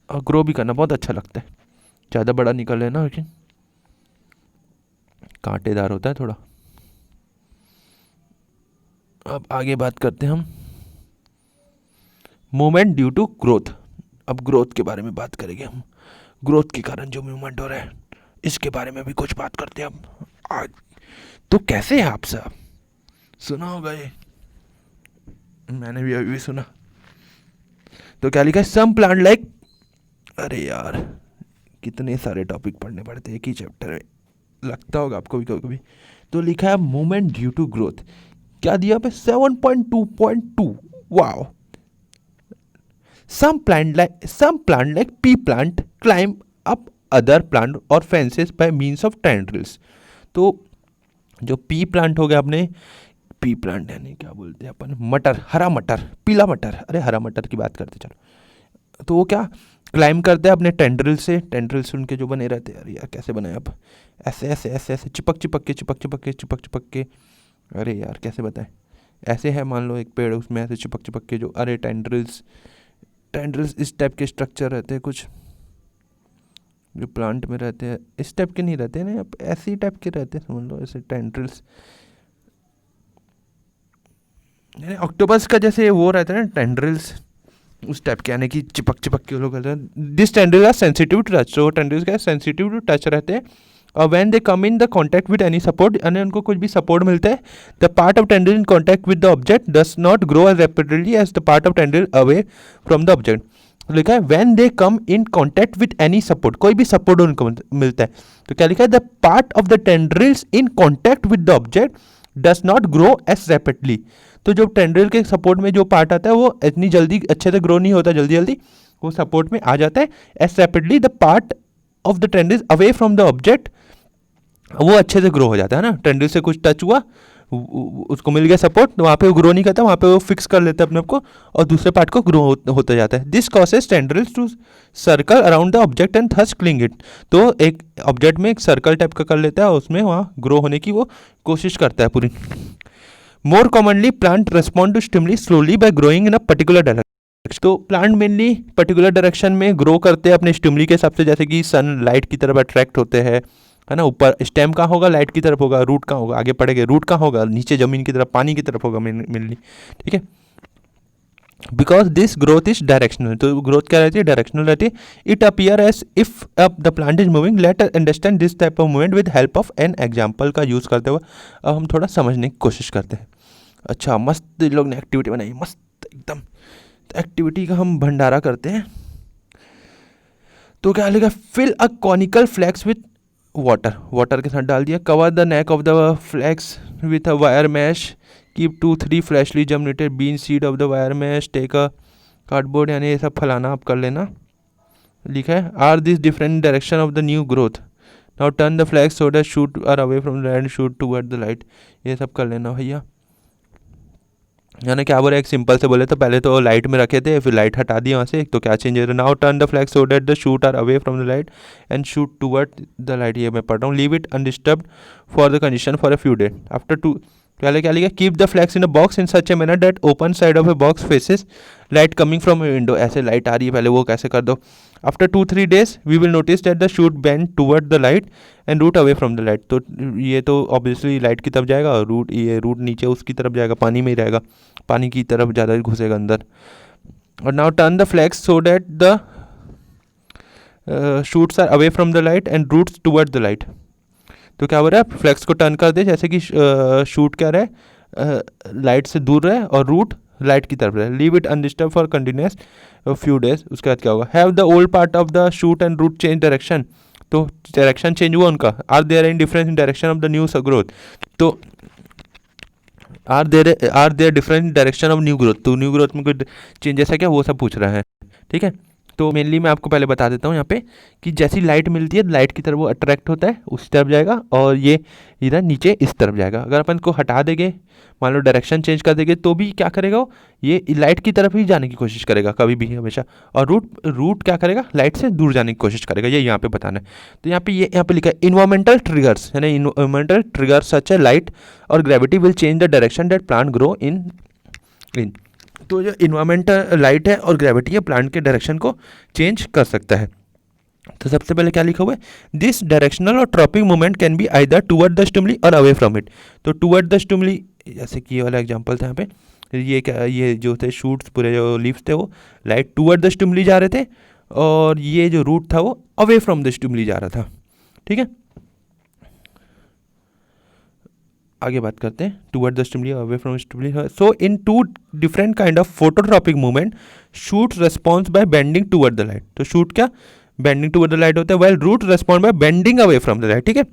और ग्रो भी करना, बहुत अच्छा लगता है। ज़्यादा बड़ा निकल है ना, लेकिन कांटेदार होता है थोड़ा। अब आगे बात करते हैं हम मूवमेंट ड्यू टू ग्रोथ। अब ग्रोथ के बारे में बात करेंगे हम, ग्रोथ के कारण जो मूवमेंट हो रहा है इसके बारे में भी कुछ बात करते हैं अब आज। तो कैसे है आप सब, सुना होगा ये, मैंने भी अभी सुना। तो क्या लिखा है, सम प्लांट लाइक, अरे यार कितने सारे टॉपिक पढ़ने पड़ते हैं एक ही चैप्टर में, लगता होगा आपको भी कभी कभी। तो लिखा है मूवमेंट ड्यू टू ग्रोथ, क्या दिया पे 7.2.2, wow. some plant like pea plant climb up other plant or fences by means of tendrils। तो जो पी प्लांट हो गया अपने, पी प्लांट यानी क्या बोलते हैं अपन, मटर, हरा मटर, पीला मटर, अरे हरा मटर की बात करते चलो। तो वो क्या क्लाइम करते हैं अपने टेंड्रिल से, टेंड्रिल्स उनके जो बने रहते हैं, अरे यार कैसे बनाए अब, ऐसे ऐसे ऐसे ऐसे चिपक चिपक के चिपक चिपक के चिपक चिपक के, अरे यार कैसे बताएं, ऐसे है मान लो एक पेड़, उसमें ऐसे चिपक चिपक के जो, अरे टेंड्रिल्स इस टाइप के स्ट्रक्चर रहते हैं कुछ जो प्लांट में रहते हैं, इस टाइप के नहीं रहते हैं ना, ऐसे ही टाइप के रहते हैं, समझ लो ऐसे टेंड्रिल्स, यानी ऑक्टोपस का जैसे वो रहता है ना टेंड्रिल्स, उस टाइप के, यानी कि चिपक चिपक के लोग कहते हैं। This tendril are sensitive to touch, तो टेंड्रिल्स क्या सेंसिटिव टू टच रहते हैं। और when they come in the contact with any support, यानी उनको कुछ भी सपोर्ट मिलता है, the part of tendril in contact with the object does not grow as rapidly as the part of tendril away from the object. लिखा है when they come in contact with any support, कोई भी support उनको मिलता है, तो क्या लिखा है, the part of the tendrils in contact with the object does not grow as rapidly. तो जो टेंड्रिल के सपोर्ट में जो पार्ट आता है वो इतनी जल्दी अच्छे से ग्रो नहीं होता, जल्दी जल्दी वो सपोर्ट में आ जाता है। As rapidly the part of the tendrils away from the object, वो अच्छे से ग्रो हो जाता है ना, टेंड्रिल से कुछ टच हुआ, उसको मिल गया सपोर्ट, तो वहाँ पे वो ग्रो नहीं करता, वहाँ पे वो फिक्स कर लेता है अपने आप को, और दूसरे पार्ट को ग्रो होता जाता है। This causes tendrils to circle around the object and thus cling it. तो एक ऑब्जेक्ट में एक सर्कल टाइप का कर लेता है और उसमें वहाँ ग्रो होने की वो कोशिश करता है पूरी। More commonly plant respond to stimuli slowly by growing in a particular direction. तो प्लांट मेनली पर्टिकुलर डायरेक्शन में ग्रो करते हैं अपने स्टिमुली के हिसाब से, जैसे कि सन लाइट की तरफ अट्रैक्ट होते हैं, है ना, ऊपर स्टेम कहाँ होगा, लाइट की तरफ होगा, रूट कहाँ होगा, आगे पड़ेगा, रूट कहाँ होगा, नीचे जमीन की तरफ, पानी की तरफ होगा मेनली, ठीक है। Because this growth is directional, तो ग्रोथ क्या रहती है, डायरेक्शनल रहती है। It appear as if the plant is moving, let understand this type of movement with help of an example का यूज़ करते हुए अब हम थोड़ा समझने की कोशिश करते हैं। अच्छा मस्त लोग ने एक्टिविटी बनाई, मस्त एकदम, तो एक्टिविटी का हम भंडारा करते हैं। तो क्या लिखा, fill a conical flask with water के साथ डाल दिया, cover the neck of the flask with a wire mesh, keep 2-3 freshly germinated bean seed of the wire mesh, take a cardboard, यानी ये सब फलाना आप कर लेना। लिखा है are this different direction of the new growth, now turn the flask so that shoot are away from the land, shoot toward the light, ये सब कर लेना भैया। यानी क्या बोले, एक सिंपल से बोले तो पहले तो लाइट में रखे थे, फिर लाइट हटा दिया वहाँ से, तो क्या चेंज है, now turn the flask so that the shoot are away from the light and shoot toward the light, ये मैं पढ़ रहा हूँ। Leave it undisturbed for the condition for a few days after two, क्या लिखा, keep the flasks in a box in such a manner that open side of a box faces light coming from a window, ऐसे light आ रही है पहले वो कैसे कर दो। After 2-3 days we will notice that the shoot bend toward the light and root away from the light, तो ये तो ऑब्वियसली लाइट की तरफ जाएगा और रूट नीचे उसकी तरफ जाएगा, पानी में ही रहेगा, पानी की तरफ ज़्यादा घुसेगा अंदर। और now turn the flasks so that the shoots are away from the light and roots toward the light. तो क्या हो रहा है, फ्लैक्स को टर्न कर दे, जैसे कि शूट क्या रहे, लाइट से दूर रहे और रूट लाइट की तरफ रहे। Leave it undisturb for continuous few days, उसके बाद क्या होगा, have the old part of the shoot and root change direction, तो डायरेक्शन चेंज हुआ उनका, are there in difference in direction of the new growth, तो are there different direction of new growth, तो new growth में कोई changes है क्या, वो सब पूछ रहा है। ठीक है, तो मेनली मैं आपको पहले बता देता हूँ यहाँ पे कि जैसी लाइट मिलती है लाइट की तरफ वो अट्रैक्ट होता है, उस तरफ जाएगा, और ये इधर नीचे इस तरफ जाएगा। अगर अपन को हटा देंगे, मान लो डायरेक्शन चेंज कर देंगे, तो भी क्या करेगा वो, ये लाइट की तरफ ही जाने की कोशिश करेगा कभी भी हमेशा, और रूट क्या करेगा, लाइट से दूर जाने की कोशिश करेगा, ये यहाँ पे बताना है। तो यहाँ पे लिखा है इन्वायरमेंटल ट्रिगर्स, यानी इन्वायरमेंटल ट्रिगर्स सच ए लाइट और gravity will change the direction that plant grow in. तो जो इन्वायरमेंटल लाइट है और ग्रेविटी है प्लांट के डायरेक्शन को चेंज कर सकता है। तो सबसे पहले क्या लिखा हुआ है, दिस डायरेक्शनल और tropic movement can be either toward the stimuli और अवे फ्रॉम इट। तो टुवर्ड द स्टिमुली, जैसे कि ये वाला एग्जांपल था यहाँ पे, ये जो थे शूट्स, पूरे जो लीव्स थे वो लाइट टुवर्ड द स्टिमुली जा रहे थे, और ये जो रूट था वो अवे फ्रॉम द स्टिमुली जा रहा था। ठीक है, आगे बात करते हैं, toward the stimuli away from stimuli. So in two different kind of phototropic movement shoot response by bending toward the light. तो शूट क्या, बेंडिंग टुवर्ड द लाइट होता है, well root respond by bending away from the light. ठीक है,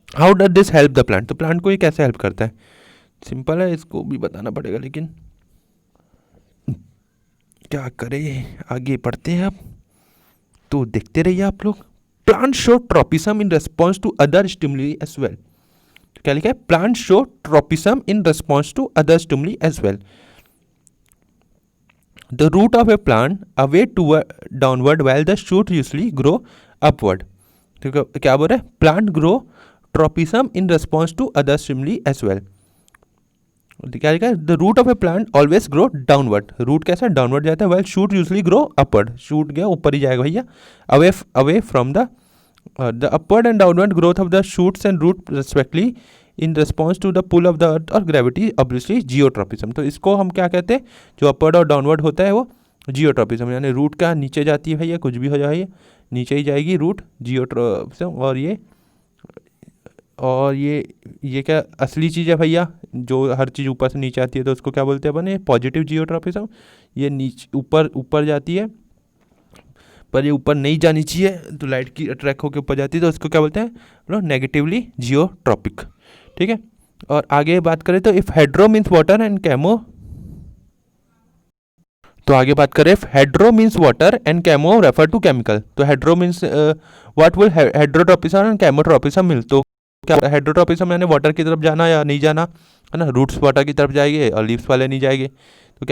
how does this help the plant, तो plant को ये कैसे हेल्प करता है, सिंपल है, इसको भी बताना पड़ेगा, लेकिन क्या करें, आगे बढ़ते हैं अब, तो देखते रहिए आप लोग। Plant show tropism in response to other stimuli as well. क्या लिखा है, plant show tropism in response to other stimuli as well. The root of a plant away toward downward well the shoot usually grow upward. तो क्या बोल रहे हैं, plant grow tropism in response to other stimuli as well. क्या लिखा है, the root of a plant always grow downward, root कैसा downward जाता है, well shoot usually grow upward, shoot गया ऊपर ही जाएगा भैया, away from the upward and downward growth of the shoots and root respectively in response to the pull of the earth और gravity obviously geotropism। तो इसको हम क्या कहते हैं, जो upward और downward होता है वो geotropism, यानी रूट का नीचे जाती है भैया, कुछ भी हो जाए नीचे ही जाएगी रूट, geotropism। और ये क्या असली चीज़ है भैया, जो हर चीज़ ऊपर से नीचे आती है तो उसको क्या बोलते हैं अपन, ये पॉजिटिव जियोट्रॉपिज्म। ये नीचे ऊपर जाती है, पर ये ऊपर नहीं जानी चाहिए, तो लाइट की अट्रैक्ट होकर ऊपर जाती है, तो उसको क्या बोलते हैं मतलब नेगेटिवली जियोट्रॉपिक। ठीक है, और आगे बात करें तो if hydro means water and chemo, तो आगे बात करें hydro means water and chemo refer to chemical. तो hydro means what will hydrotropism and chemotropism mean, तो क्या हेड्रोट्रॉपिज्म यानी वाटर की तरफ जाना या नहीं जाना, है ना, रूट्स वाटर की तरफ जाएंगे और लीव्स वाले नहीं जाएंगे। तो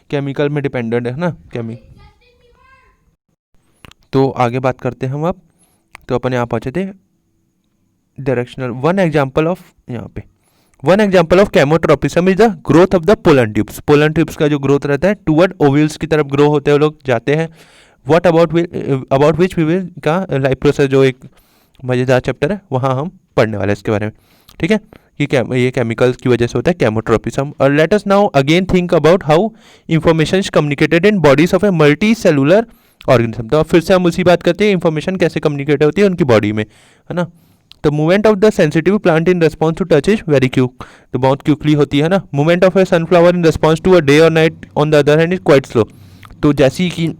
केमिकल में डिपेंडेंट है ना तो आगे बात करते हैं हम अब, तो अपन यहाँ पहुँचे थे directional. One example of chemotropism is the growth of the pollen tubes. Pollen tubes का जो ग्रोथ रहता है टुवर्ड ओव्यूल्स की तरफ ग्रो होते हैं, वो लोग जाते हैं। What about which we will का लाइफ प्रोसेस, जो एक मज़ेदार चैप्टर है, वहाँ हम पढ़ने वाले हैं इसके बारे में। ठीक है, ये केमिकल्स की वजह से होता है केमोट्रॉपिज्म। और let us now again think about how information is communicated in bodies of a multi cellular organism. तो फिर से हम उसी बात करते हैं, इंफॉर्मेशन कैसे कम्युनिकेट होती है उनकी बॉडी में, है ना। तो movement of the sensitive plant in response to touch is very quick, तो बहुत क्विकली होती है ना। Movement of a sunflower in response to a day और night on the other hand is quite slow. तो जैसी कि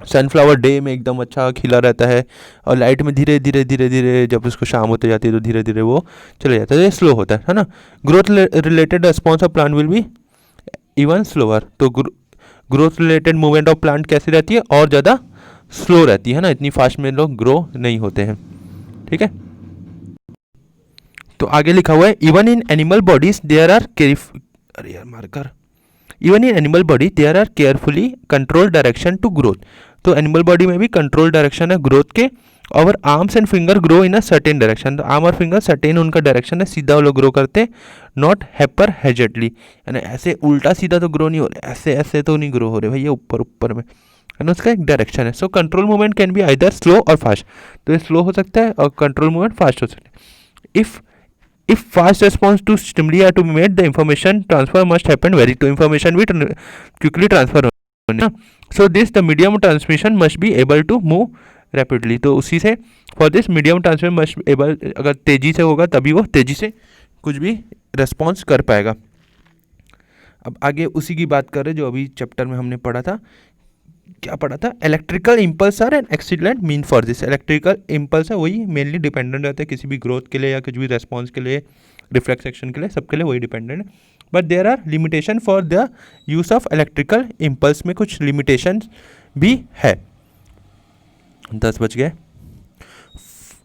सनफ्लावर डे में एकदम अच्छा खिला रहता है, और लाइट में धीरे धीरे जब उसको शाम होते जाती है तो धीरे धीरे वो चले जाता है, ये स्लो होता है ना। Growth related response of plant will be even slower. तो growth related movement of plant कैसी रहती है, और ज़्यादा स्लो रहती है ना, इतनी फास्ट में लोग ग्रो नहीं होते हैं। ठीक है, तो आगे लिखा हुआ है even in animal bodies there are even in animal body there are carefully control direction to growth. तो एनिमल बॉडी में भी कंट्रोल डायरेक्शन है ग्रोथ के। और arms and finger grow in a certain direction, तो आर्म और finger certain उनका direction है, सीधा वो लोग ग्रो करते हैं, नॉट हैपर हेजेडली, यानी ऐसे उल्टा सीधा तो ग्रो नहीं हो रहे, ऐसे ऐसे तो नहीं ग्रो हो रहे भैया, ऊपर में, है ना, उसका एक डायरेक्शन है। So control movement can be either slow और फास्ट, तो ये स्लो हो सकता है और कंट्रोल मूवमेंट फास्ट हो सकता है। If fast response to stimuli are to be made, the information transfer must happen very to information भी quickly transfer होना। So this the medium transmission must be able to move rapidly। तो उसी से for this medium transmission must able, अगर तेज़ी से होगा तभी वो तेज़ी से कुछ भी रेस्पॉन्स कर पाएगा। अब आगे उसी की बात करें जो अभी चैप्टर में हमने पढ़ा था, क्या पढ़ा था, electrical impulse are an excellent mean for this. Electrical impulse है वही मेनली डिपेंडेंट रहता है किसी भी ग्रोथ के लिए या कुछ भी रेस्पॉन्स के लिए, रिफ्लेक्स एक्शन के लिए, सबके लिए वही डिपेंडेंट है। But there are limitation for the use of electrical impulse, में कुछ लिमिटेशन भी है। 10 बज गए।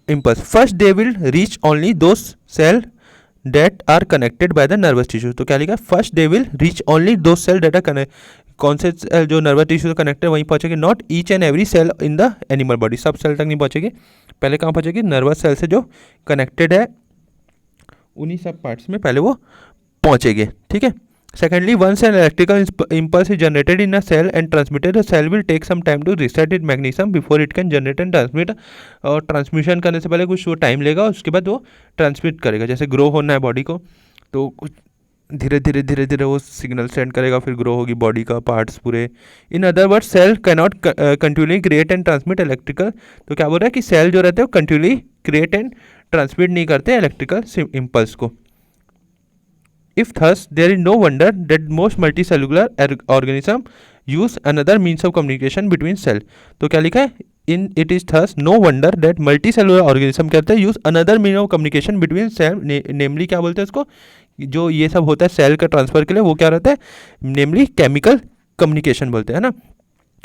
Impulse first they will reach only those cell that are connected by the nervous tissue. तो क्या लिखा है, first they will reach only those cell that are connect, कौन से सेल जो नर्वस टिश्यू से कनेक्टेड वहीं पहुंचेगी, not each and every cell in the animal body, सब सेल तक नहीं पहुंचेगी। पहले कहाँ पहुंचेगी, नर्वस सेल से जो कनेक्टेड है उन्हीं सब पार्ट्स में पहले वो पहुंचेंगे, ठीक है। Secondly, once an electrical impulse is generated in a cell and transmitted, the cell will take some time to reset it mechanism before it can generate and transmit. और ट्रांसमिशन करने से पहले कुछ वो टाइम लेगा, उसके बाद वो ट्रांसमिट करेगा। जैसे ग्रो होना है बॉडी को, तो कुछ धीरे धीरे वो सिग्नल सेंड करेगा, फिर ग्रो होगी बॉडी का पार्ट्स पूरे। In other word, cell can not continuously create and transmit electrical. तो क्या बोल रहा है कि सेल जो रहते हैं वो कंटिन्यूली क्रिएट एंड ट्रांसमिट नहीं करते इलेक्ट्रिकल इम्पल्स को। If thus, there is no wonder that most multicellular organism use another means of communication between cell. तो क्या लिखा है, in it is thus no wonder that multicellular organism कहते हैं use another means of communication between cell, namely क्या बोलते हैं इसको, जो ये सब होता है सेल का ट्रांसफर के लिए, वो क्या रहता है, नेमली केमिकल कम्युनिकेशन बोलते हैं ना।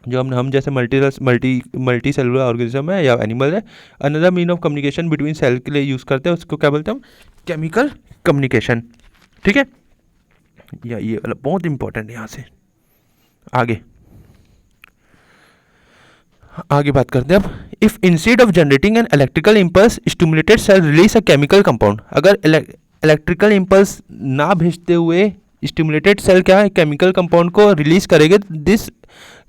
जो हम जैसे मल्टी सेलुलर ऑर्गेनिज्म है या एनिमल है, another mean of communication between cell के लिए यूज़ करते हैं, उसको क्या बोलते हैं हम, केमिकल कम्युनिकेशन, ठीक है। या ये वाला बहुत इंपॉर्टेंट है। यहाँ से आगे बात करते हैं अब। If instead of generating an electrical impulse stimulated cell release a chemical compound, अगर इलेक्ट्रिकल इम्पल्स ना भेजते हुए स्टिमुलेटेड सेल क्या है, केमिकल कंपाउंड को रिलीज करेंगे, this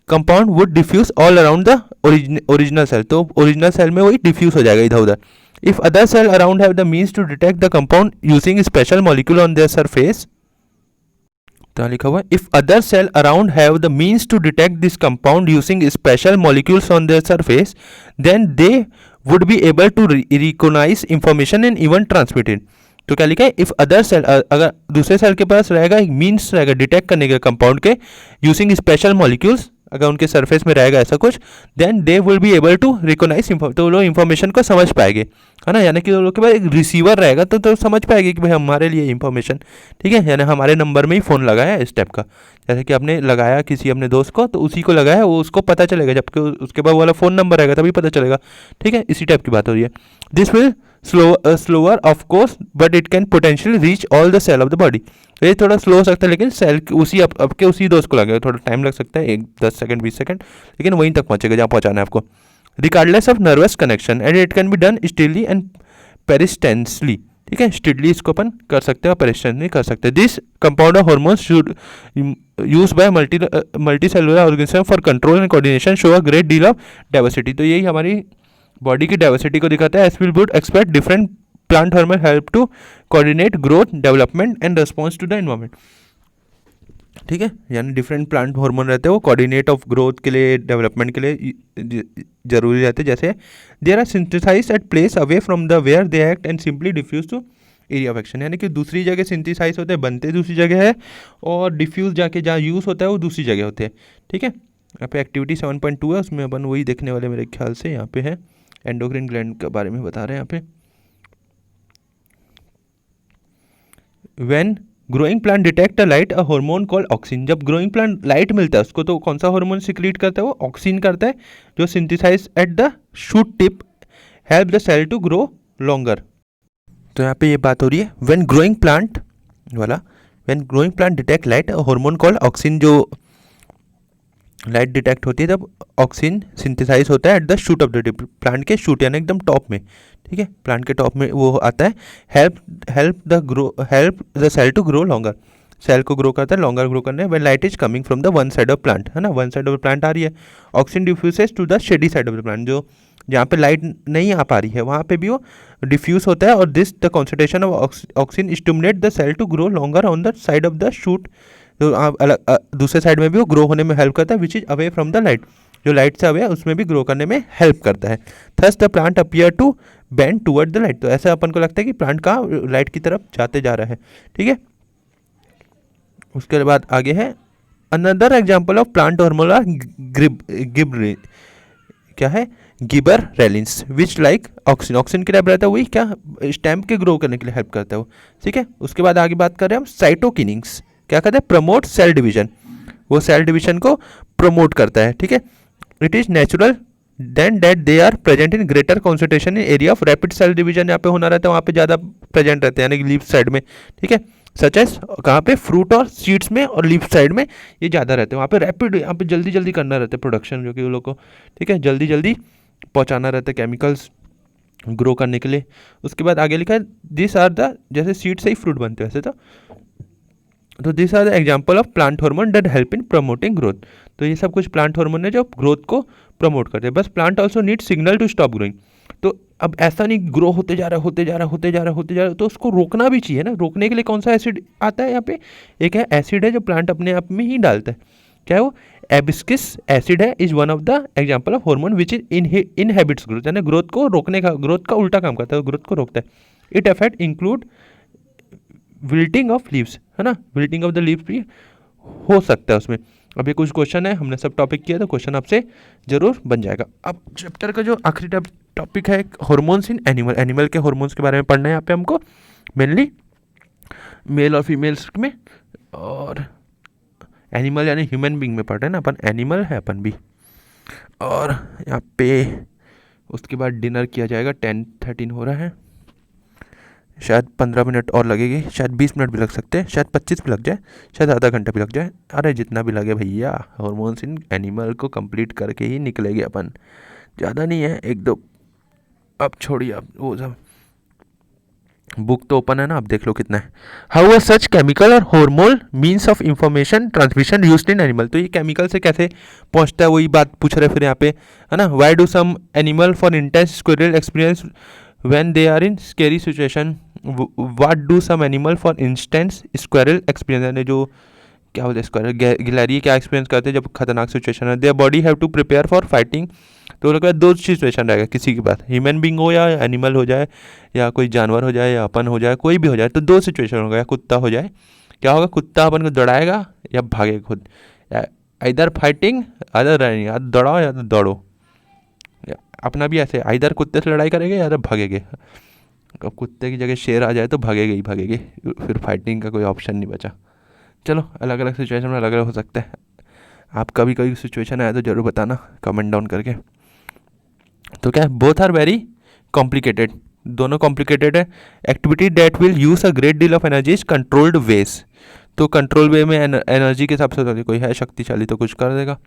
compound would diffuse all around the original cell. तो ओरिजिनल सेल में वही डिफ्यूज हो जाएगा इधर उधर। If other cell around have the means to detect the compound using special molecule on their surface, तो लिखा हुआ है, if other cell around have the means to detect this compound using special molecules on their surface, then they would be able to recognize information and even transmit it. तो क्या लिखा है, if other cell, अगर दूसरे cell के पास रहेगा एक means रहेगा डिटेक्ट करने के कंपाउंड के यूजिंग स्पेशल मॉलिक्यूल्स, अगर उनके सरफेस में रहेगा ऐसा कुछ, then they will be able to recognise, तो वो लोग इन्फॉर्मेशन को समझ पाएंगे, है ना। यानी कि वो लोग के पास एक रिसीवर रहेगा तो समझ पाएंगे कि भाई हमारे लिए इन्फॉर्मेशन, ठीक है, यानी हमारे नंबर में ही फ़ोन लगाया है इस टाइप का। जैसे कि आपने लगाया किसी अपने दोस्त को, तो उसी को लगाया, वो उसको पता चलेगा, जबकि उसके बाद वाला फ़ोन नंबर रहेगा तभी पता चलेगा, ठीक है। इसी टाइप की बात हो रही है। This will slower of course, but it can potentially reach all the cell of the body. ये थोड़ा स्लो हो सकता है, लेकिन सेल उसी अब के उसी दोस्त को लगेगा, थोड़ा टाइम लग सकता है, 10 सेकंड 20 सेकंड, लेकिन वहीं तक पहुंचेगा जहाँ पहुंचाना है आपको। Regardless of nervous connection, and it can be done steadily and persistently, ठीक है। स्टिडली इसको अपन कर सकते हैं और पेरिस्टेंसली कर सकते हैं। This compound of hormones should use by multi cellular organism for control and coordination, show a great deal of diversity. तो यही हमारी बॉडी की डाइवर्सिटी को दिखाता है। As will would expect different plant hormone help to coordinate growth, development and response to the environment, ठीक है। यानी डिफरेंट प्लांट हार्मोन रहते हैं, वो कोऑर्डिनेट ऑफ ग्रोथ के लिए, डेवलपमेंट के लिए जरूरी रहते हैं। जैसे there are synthesised at place away from the where they act and simply diffuse to area of action, यानी कि दूसरी जगह सिंथेसाइज होते हैं, बनते दूसरी जगह है, और डिफ्यूज जाके जहाँ यूज़ होता है वो दूसरी जगह होते हैं, ठीक है। यहाँ पे एक्टिविटी 7.2 है, उसमें अपन वही देखने वाले मेरे ख्याल से। यहाँ पे है एंडोक्राइन ग्लैंड के बारे में बता रहे हैं यहाँ पे। When growing plant detect a light, a hormone called auxin, जब ग्रोइंग प्लांट लाइट मिलता है उसको, तो कौन सा हार्मोन सिक्रीट करता है, वो ऑक्सिन करता है, जो synthesise at the shoot tip help the cell to grow longer. तो यहाँ पे ये बात हो रही है when growing plant detect light, a hormone called auxin, जो लाइट डिटेक्ट होती है तब ऑक्सिन सिंथेसाइज होता है at the shoot of the tip, plant के शूट यानी एकदम टॉप में, ठीक है, प्लांट के टॉप में वो आता है। Help the cell to grow longer, cell को ग्रो करता है, लॉन्गर ग्रो करने। When light is coming from the one side of plant, है ना, वन साइड ऑफ प्लांट आ रही है, auxin diffuses to the shady side of the plant, जो जहाँ पे लाइट नहीं आ पा रही है वहाँ पे भी वो डिफ्यूज होता है, और this the concentration of auxin stimulate the cell to grow longer on the side of the shoot, तो दूसरे साइड में भी वो ग्रो होने में हेल्प करता है, which is away from the light, जो लाइट से अवे है उसमें भी ग्रो करने में हेल्प करता है। Thus the plant appear to bend toward the light, तो ऐसा अपन को लगता है कि प्लांट का लाइट की तरफ जाते जा रहा है, ठीक है। उसके बाद आगे है another example of plant hormone gibberellin, क्या है, गिबर रेलिन्स विच लाइक ऑक्सिन, ऑक्सिन के टाइप रहता है, वही क्या स्टेम के ग्रो करने के लिए हेल्प करता है वो, ठीक है। उसके बाद आगे बात कर रहे हैं हम साइटोकिनिन्स, क्या कहते हैं, प्रमोट सेल डिवीजन, वो सेल डिवीजन को प्रमोट करता है, ठीक है। It is natural then that they are present in greater concentration in area of rapid cell division, यहाँ पे होना रहता है वहाँ पे ज़्यादा प्रेजेंट रहते हैं, यानी कि लीफ साइड में, ठीक है। सच एस कहाँ पे, फ्रूट और सीड्स में और लीफ साइड में ये ज़्यादा रहते हैं, वहाँ पे रैपिड, यहाँ पे जल्दी जल्दी करना रहता है प्रोडक्शन, जो कि वो लोग को, ठीक है, जल्दी जल्दी पहुँचाना रहता है केमिकल्स ग्रो करने के लिए। उसके बाद आगे लिखा है दिस आर द, जैसे सीड से ही फ्रूट बनते हैं वैसे तो this are the example of plant hormone that help in promoting growth. तो ये सब कुछ प्लांट हार्मोन है जो ग्रोथ को प्रमोट करते हैं। बस plant also need signal to stop growing. तो अब ऐसा नहीं ग्रो होते जा रहा है होते जा रहा है होते जा रहा है होते जा रहा है, तो उसको रोकना भी चाहिए ना। रोकने के लिए कौन सा एसिड आता है यहाँ पे, एक है एसिड है जो प्लांट अपने आप में ही डालता है, क्या है वो, एबिस्किस एसिड है, is one of the example of hormone which is inhabits growth, यानी ग्रोथ को रोकने का, ग्रोथ का उल्टा काम करता है, ग्रोथ को रोकता है। It affect include wilting of leaves, है ना, विल्टिंग ऑफ द लीव्स भी हो सकता है उसमें। अभी कुछ क्वेश्चन है, हमने सब टॉपिक किया तो क्वेश्चन आपसे जरूर बन जाएगा। अब चैप्टर का जो आखिरी टॉपिक है हॉर्मोन्स इन एनिमल, एनिमल के हॉर्मोन्स के बारे में पढ़ना है यहाँ पे हमको, मेनली मेल और फीमेल्स में, और एनिमल यानी ह्यूमन बींग में पढ़ रहे हैं ना अपन, एनिमल है अपन भी। और यहाँ पे उसके बाद डिनर किया जाएगा, 10:13 हो रहा है, शायद 15 मिनट और लगेगी, शायद 20 मिनट भी लग सकते हैं, शायद 25 भी लग जाए, शायद आधा घंटा भी लग जाए, अरे जितना भी लगे भैया, हॉर्मोन्स इन एनिमल को कंप्लीट करके ही निकलेंगे अपन, ज़्यादा नहीं है, एक दो। अब छोड़िए, अब वो सब बुक तो ओपन है ना, अब देख लो कितना है। हाउ आर सच केमिकल और hormone means of information transmission used in animal, तो ये केमिकल से कैसे पहुंचता है, वही बात पूछ रहे फिर यहाँ पे, है ना। Why do some animal for instance squirrel experience when they are in scary situation, what do some animal for instance squirrel experience, यानी जो क्या बोलते हैं स्क्वायरल गिलहरी क्या एक्सपीरियंस करते हैं जब खतरनाक सिचुएशन है। Their body have to prepare for fighting, तो लोग दो सिचुएशन रहेगा किसी के पास, ह्यूमन बींग हो या एनिमल हो जाए या कोई जानवर हो जाए या अपन हो जाए, कोई भी हो जाए, तो दो सिचुएशन होगा, या कुत्ता हो जाए, क्या होगा, कुत्ता अपन को दौड़ाएगा या भागेगा खुद, इधर फाइटिंग अदर रनिंग, या दौड़ाओ या तो दौड़ो। अपना भी ऐसे इधर कुत्ते से लड़ाई करेंगे या तो भागेंगे, अब कुत्ते की जगह शेर आ जाए तो भागेगे ही भागेगे, फिर फाइटिंग का कोई ऑप्शन नहीं बचा। चलो अलग अलग सिचुएशन में अलग अलग हो सकता है, आप कभी कभी सिचुएशन आया तो ज़रूर बताना कमेंट डाउन करके। तो क्या है, बोथ आर वेरी कॉम्प्लिकेटेड, दोनों कॉम्प्लिकेटेड है। Activity that will use a great deal of energy is controlled ways, तो कंट्रोल वे में एनर्जी के हिसाब से कोई है शक्तिशाली तो कुछ कर देगा।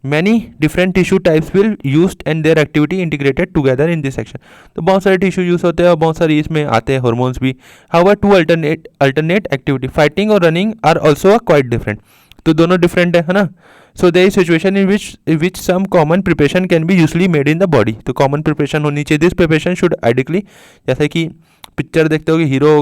Many different tissue types will used and there activity integrated together in this section, तो बहुत सारे टिश्यू यूज़ होते हैं और बहुत सारे इसमें आते हैं हॉर्मोन्स भी। However to alternate activity fighting और running are also a quite different, तो दोनों डिफरेंट है ना। So there is situation in which some common preparation can be usually made in the body, तो कॉमन प्रिपरेशन होनी चाहिए। This preparation should ideally, जैसे कि पिक्चर देखते हो कि हीरो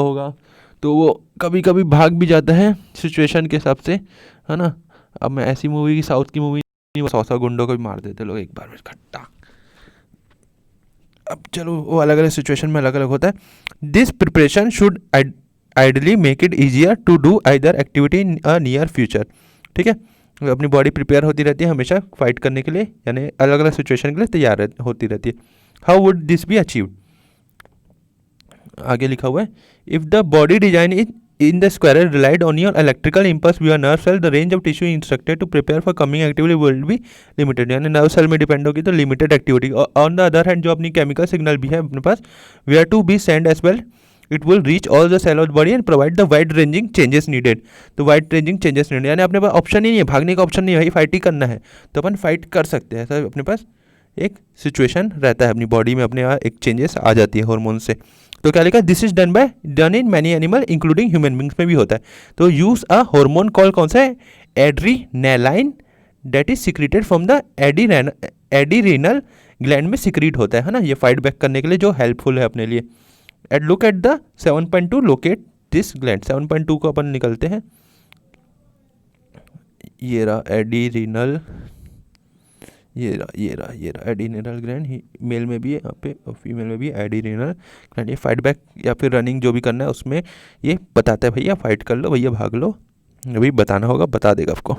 होगा तो वो कभी कभी भाग भी जाता है सिचुएशन के हिसाब से, है ना। अब मैं ऐसी मूवी की, साउथ की मूवी, 100 गुंडों को भी मार देते लोग एक बार में खट्टा। अब चलो वो अलग अलग सिचुएशन में अलग अलग होता है। This preparation should ideally make it easier to do either activity in a near future, ठीक है। अपनी बॉडी प्रिपेयर होती रहती है हमेशा फाइट करने के लिए, यानी अलग अलग सिचुएशन के लिए तैयार होती रहती है। How would this be achieved, आगे लिखा हुआ है, if the body design is in the squirrel relied on your electrical impulse via nerve cell, the range of tissue instructed to prepare for coming activity will be limited, यानी nerve cell में depend होगी तो limited activity. On the other hand जो अपनी chemical signal भी है अपने पास, where to be send as well, it will reach all the cell of body and provide the wide ranging changes needed, तो वाइड रेंजिंग चेंजेस नीडेड, यानी अपने पास option ही नहीं है, भागने का ऑप्शन नहीं है भाई, फाइट ही करना है तो अपन फाइट कर सकते हैं, ऐसा अपने पास एक सिचुएशन रहता है, अपनी बॉडी में अपने यहाँ एक चेंजेस आ जाती है हार्मोन से। तो क्या लिखा, this is done in many animal including human beings में भी होता है। तो यूज अ हार्मोन कॉल कौन सा है, adrenaline, that is secreted from the adrenal gland में सिक्रीट होता है ना, ये फाइट बैक करने के लिए जो हेल्पफुल है अपने लिए। At look at the 7.2 locate this gland, 7.2 को अपन निकलते हैं, ये रहा एडिरेनल, ये रहा एडिरेनल ग्लैंड, मेल में भी है यहाँ पे और फीमेल में भी एडिरेनल ग्लैंड। ये फाइट बैक या फिर रनिंग जो भी करना है उसमें ये बताता है भैया फाइट कर लो, भैया भाग लो, अभी बताना होगा बता देगा आपको।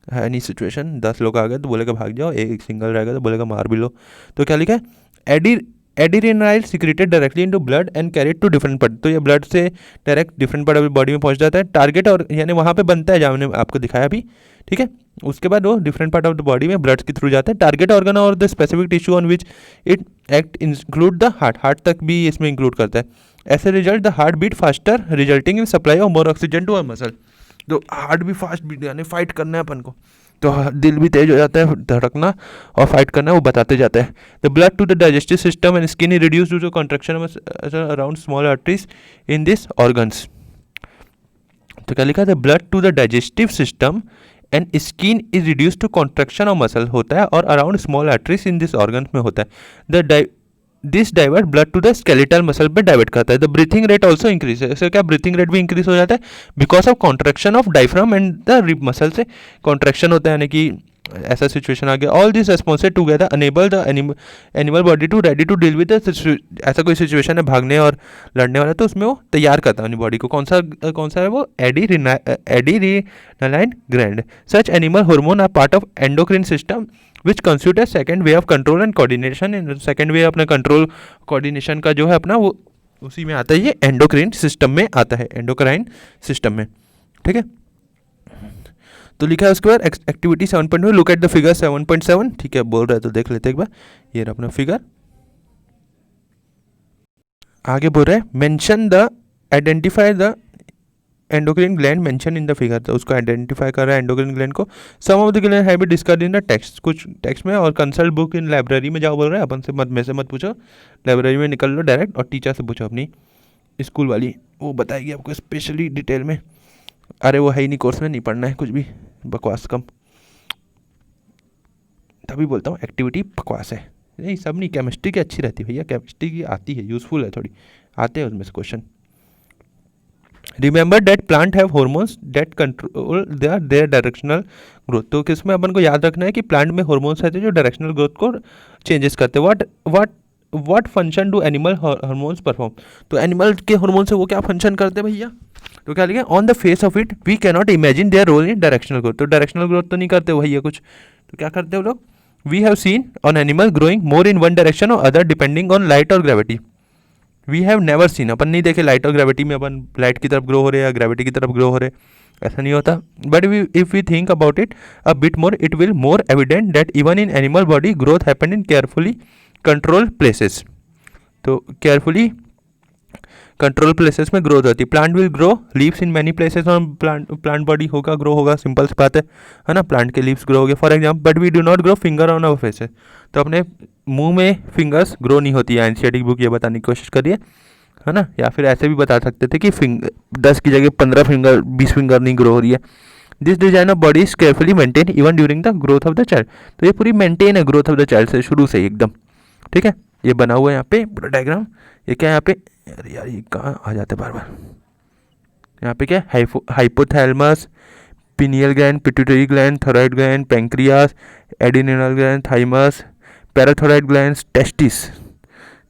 है नहीं सिचुएशन, 10 लोग आ गए तो बोलेगा भाग जाओ, एक सिंगल रहेगा तो बोलेगा मार भी लो। तो क्या लिखा है, एडी adrenaline secreted directly into blood and carried to different part. तो ये ब्लड से डायरेक्ट डिफरेंट पार्ट बॉडी में पहुंच जाता है। टारगेट और यानी वहाँ पे बनता है जहाँ मैंने आपको दिखाया अभी, ठीक है। उसके बाद वो different part of the body में ब्लड के थ्रू जाता है। टारगेट ऑर्गन और the specific tissue on which it act include the heart, heart तक भी इसमें इंक्लूड करता है। ऐसे result the heart beat faster resulting in supply of more oxygen to our muscle. तो हार्ट भी फास्ट बीट, यानी फाइट करना है अपन को, तो दिल भी तेज हो जाता है, धड़कना और फाइट करना वो बताते जाते हैं। The blood to the digestive system and skin is reduce due to contraction around small arteries in this organs. तो क्या लिखा है, the blood to the digestive system and skin is reduce to contraction of muscle होता है और around small arteries in this organ में होता है। The this divert blood to the skeletal muscle पे डाइवर्ट करता है। The breathing rate also increase है, इससे क्या ब्रीथिंग रेट भी इंक्रीज हो जाता है because of contraction of diaphragm and the rib muscle से कॉन्ट्रैक्शन होता है, यानी कि ऐसा सिचुएशन आ गया। All this responses together enable the animal body to ready to deal with ऐसा कोई सिचुएशन है भागने और लड़ने वाला, तो उसमें वो तैयार करता है अपनी बॉडी को। कौन सा है वो, adrenaline gland. Such animal hormone are part of endocrine system which constitute a second way of control and coordination. Second way अपना कंट्रोल कोऑर्डिनेशन का जो है अपना, वो उसी में आता है, ये एंडोक्राइन सिस्टम में आता है, एंडोक्राइन सिस्टम में, ठीक है। तो लिखा है उसके बाद activity 7.1 look at the figure 7.7, ठीक है, बोल रहा है तो देख लेते एक बार। ये अपना फिगर आगे बोल रहा है mention the identify the endocrine gland mention in the figure. तो उसको आइडेंटिफाई कर रहा है एंडोक्राइन ग्लैंड को। Some of the gland have been discussed in the text, कुछ टेक्स्ट में, और कंसल्ट बुक इन लाइब्रेरी में जाओ बोल रहा है। अपन से मत, में से मत पूछो, लाइब्रेरी में निकल लो डायरेक्ट और टीचर से पूछो अपनी स्कूल वाली, वो बताएगी आपको स्पेशली डिटेल में। अरे वो है ही नहीं कोर्स में, नहीं पढ़ना है कुछ भी, बकवास कम। तभी बोलता हूँ एक्टिविटी बकवास है, नहीं सब नहीं। केमिस्ट्री की अच्छी रहती है भैया, केमिस्ट्री की आती है, यूजफुल है थोड़ी, आते हैं उसमें से question. Remember that plant have hormones that control their directional growth. तो किसमें अपन को याद रखना है कि प्लांट में हॉर्मोन्स रहते हैं जो डायरेक्शनल ग्रोथ को चेंजेस करते हैं। What function do animal hormones perform. तो एनिमल के हार्मोन से वो क्या फंक्शन करते हैं भैया, तो क्या लिखा, on the face of it we cannot imagine their role in directional growth. तो डायरेक्शनल ग्रोथ तो नहीं करते भैया कुछ, तो क्या करते हैं वो लोग, we have seen on animal growing more in one direction और अदर डिपेंडिंग ऑन लाइट और gravity. We have never seen, अपन नहीं देखे लाइट और ग्रेविटी में अपन लाइट की तरफ ग्रो हो रहे या ग्रेविटी की तरफ ग्रो हो रहे, ऐसा नहीं होता। But if we think about it a bit more it will more evident that even in animal body growth happen in carefully control places. तो केयरफुली कंट्रोल प्लेसेस में ग्रोथ होती है। Plant will grow leaves in many places, और plant body होगा, grow होगा, simple सी बात है ना, प्लांट के लीव्स ग्रो हो गए for example. But we do not grow finger on our faces. तो अपने मुंह में फिंगर्स ग्रो नहीं होती है, एनसीईआरटी बुक ये बताने की कोशिश करिए, है ना। या फिर ऐसे भी बता सकते थे कि 10 की जगह 15 फिंगर 20 फिंगर नहीं ग्रो हो रही है। This design of body is carefully maintain even during the growth of the child. तो ये पूरी मेंटेन है ग्रोथ ऑफ द चाइल्ड से, शुरू से ही एकदम, ठीक है। ये बना हुआ है यहाँ पे पूरा डायग्राम। ये क्या है यहाँ पे, अरे यार ये कहाँ आ जाते बार बार, यहाँ पे क्या है, hypothalamus, pineal gland, pituitary gland, thyroid gland, pancreas, adrenal gland, thymus, parathyroid gland, testis,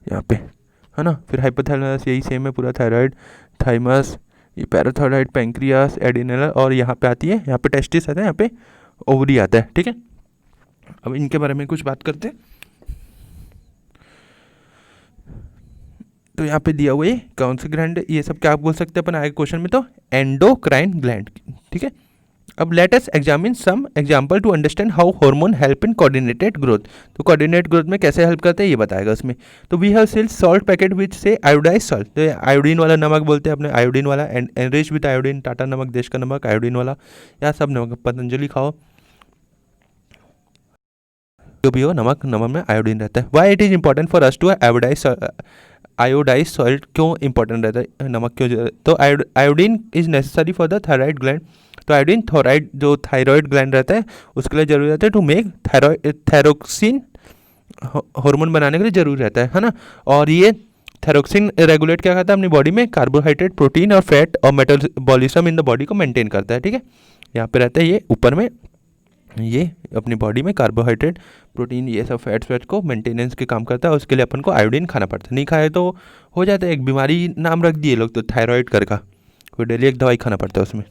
यहाँ पे है ना। फिर हाइपोथैलेमस यही सेम है पूरा, थायराइड, थाइमस, ये पैराथायराइड, पैंक्रियास, एड्रिनल, और यहाँ पे आती है, यहाँ पे टेस्टिस आता है, यहाँ पे ओवरी आता है, ठीक है। अब इनके बारे में कुछ बात करते हैं। तो यहाँ पे दिया हुआ है कौन से ग्लैंड, ये सब क्या आप बोल सकते हैं अपन आगे क्वेश्चन में, तो एंडोक्राइन ग्लैंड, ठीक है। अब let us examine some example to understand how hormone help in coordinated growth. तो कोऑर्डिनेट ग्रोथ में कैसे हेल्प करते हैं ये बताएगा उसमें। तो we have seen salt packet which say iodised salt, तो आयोडीन वाला नमक बोलते हैं अपने, आयोडीन वाला, एनरिच विद आयोडीन, टाटा नमक, देश का नमक, आयोडीन वाला, या सब नमक, पतंजलि खाओ, जो भी हो नमक, नमक में आयोडीन रहता है। Why it is important for us to iodize salt, क्यों इंपॉर्टेंट रहता है नमक, क्यों, तो iodine is necessary for the thyroid gland. तो आयोडीन थायराइड, जो थायराइड ग्लैंड रहता है उसके लिए जरूरी रहता है, टू मेक थायरोक्सिन हार्मोन बनाने के लिए जरूरी रहता है ना। और ये थायरोक्सिन रेगुलेट क्या करता है अपनी बॉडी में, कार्बोहाइड्रेट, प्रोटीन और फैट और मेटाबॉलिज्म इन द बॉडी को मेंटेन करता है, ठीक है। यहाँ पे रहता है ये ऊपर में, ये अपनी बॉडी में कार्बोहाइड्रेट, प्रोटीन, ये सब फैट्स को मेंटेनेंस के काम करता है। उसके लिए अपन को आयोडीन खाना पड़ता है, नहीं खाए तो हो जाता है, एक बीमारी नाम रख दिए लोग तो थायराइड कर का, कोई डेली एक दवाई खाना पड़ता है उसमें,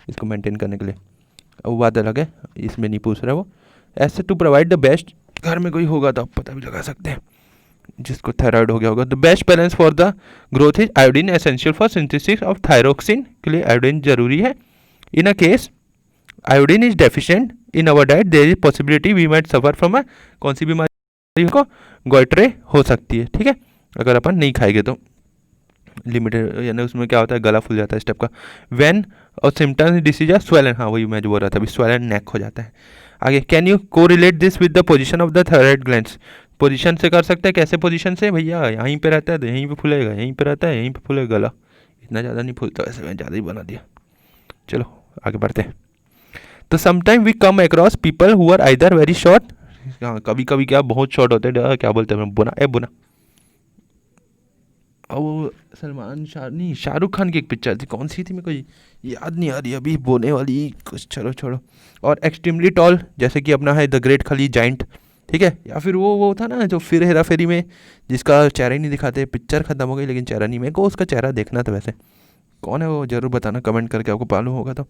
इसको मेंटेन करने के लिए। वो बात अलग है, इसमें नहीं पूछ रहा वो। ऐसे टू प्रोवाइड द बेस्ट, घर में कोई होगा तो आप पता भी लगा सकते हैं, जिसको थायराइड हो गया होगा। The best balance for the growth is iodine essential for synthesis of thyroxine, के लिए आयोडीन जरूरी है। In a case iodine is deficient in our diet there is possibility we might suffer from a, कौन सी बीमारी को, गोइट्रे हो सकती है, ठीक है, अगर अपन नहीं खाएंगे तो। लिमिटेड यानी उसमें क्या होता है, गला फूल जाता है इस टाइप का। व्हेन और सिम्टम्स डिसीज आर स्वैलन, हाँ वही मैं जो बोल रहा था अभी, स्वैलन नेक हो जाता है। आगे, कैन यू को relate this with the position of the thyroid glands, position से कर सकते हैं, कैसे पोजीशन से भैया, यहीं पे रहता है तो यहीं पे फूलेगा, यहीं पे रहता है यहीं पे फूलेगा गला, इतना ज़्यादा नहीं फूलता, वैसे मैं ज़्यादा ही बना दिया। चलो आगे बढ़ते हैं। तो sometime we come across people who are either very short, हाँ कभी कभी क्या बहुत शॉर्ट होते हैं, क्या बोलते हैं बुना, बुना। और वो सलमान शाह नहीं, शाहरुख खान की एक पिक्चर थी, कौन सी थी मेरे को याद नहीं आ रही अभी, बोने वाली कुछ, चलो छोड़ो। और एक्सट्रीमली टॉल, जैसे कि अपना है द ग्रेट खली जाइंट, ठीक है। या फिर वो था ना जो फिर हेरा फेरी में, जिसका चेहरा ही नहीं दिखाते, पिक्चर खत्म हो गई लेकिन चेहरा नहीं, मेरे को उसका चेहरा देखना था वैसे, कौन है वो जरूर बताना कमेंट करके, आपको मालूम होगा तो।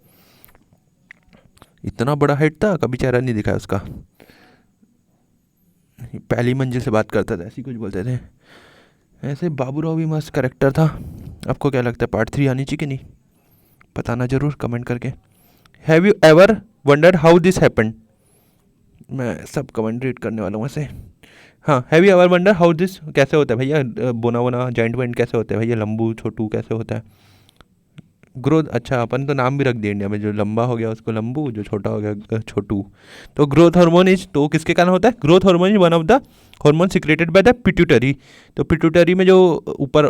इतना बड़ा हाइट था, कभी चेहरा नहीं दिखा उसका, पहली मंजिल से बात करता था, ऐसी कुछ बोलते थे। ऐसे बाबूराव भी मस्त करेक्टर था। आपको क्या लगता है पार्ट 3 आनी चाहिए कि नहीं, बताना ज़रूर कमेंट करके। Have you ever wondered how this happened, मैं सब कमेंट रीड करने वाला हूँ वैसे। हाँ, have you ever wonder how this, कैसे होता है भैया, बोना बोना जॉइंट वेंट कैसे होता है भैया, लंबू छोटू कैसे होता है, ग्रोथ, अच्छा अपन तो नाम भी रख दिया इंडिया में, जो लंबा हो गया उसको लंबू, जो छोटा हो गया छोटू। तो ग्रोथ हार्मोन इज, तो किसके कारण होता है, growth hormone is one of the hormone secreted by the pituitary, तो पिट्यूटरी में जो ऊपर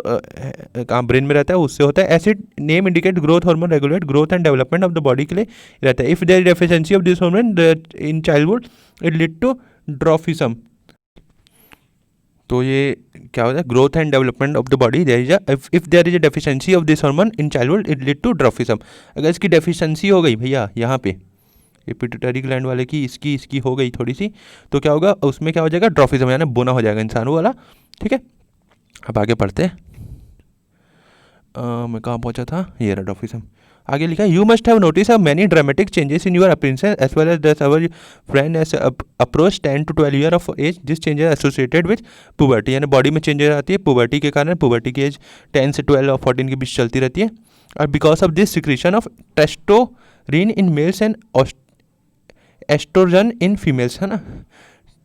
काम ब्रेन में रहता है उससे होता है। As its name indicate growth hormone regulate growth and development of the body के लिए रहता है। If there is deficiency of this hormone in childhood it lead to dwarfism, तो ये क्या होता है, growth and development of the body, there is if there is a deficiency of this hormone in childhood it lead to dwarfism, अगर इसकी deficiency हो गई भैया यहाँ पे, ये पिट्यूटरी ग्लैंड वाले की, इसकी हो गई थोड़ी सी, तो क्या होगा उसमें, क्या हो जाएगा, ड्रॉफिज्म, यानी बोना हो जाएगा इंसान वाला, ठीक है। अब आगे पढ़ते हैं। मैं कहाँ पहुँचा था, ये रहा ड्रॉफिज्म। आगे लिखा है, you must have notice a many dramatic changes in your appearance as well as that our friend as approach 10 to 12 year of age, this changes associated with puberty, यानी बॉडी में चेंजेस आती है पुबर्टी के कारण, puberty की as 10 से 12 और 14 के बीच चलती रहती है। और because of this secretion of testosterone in males and oestrogen in females, है ना,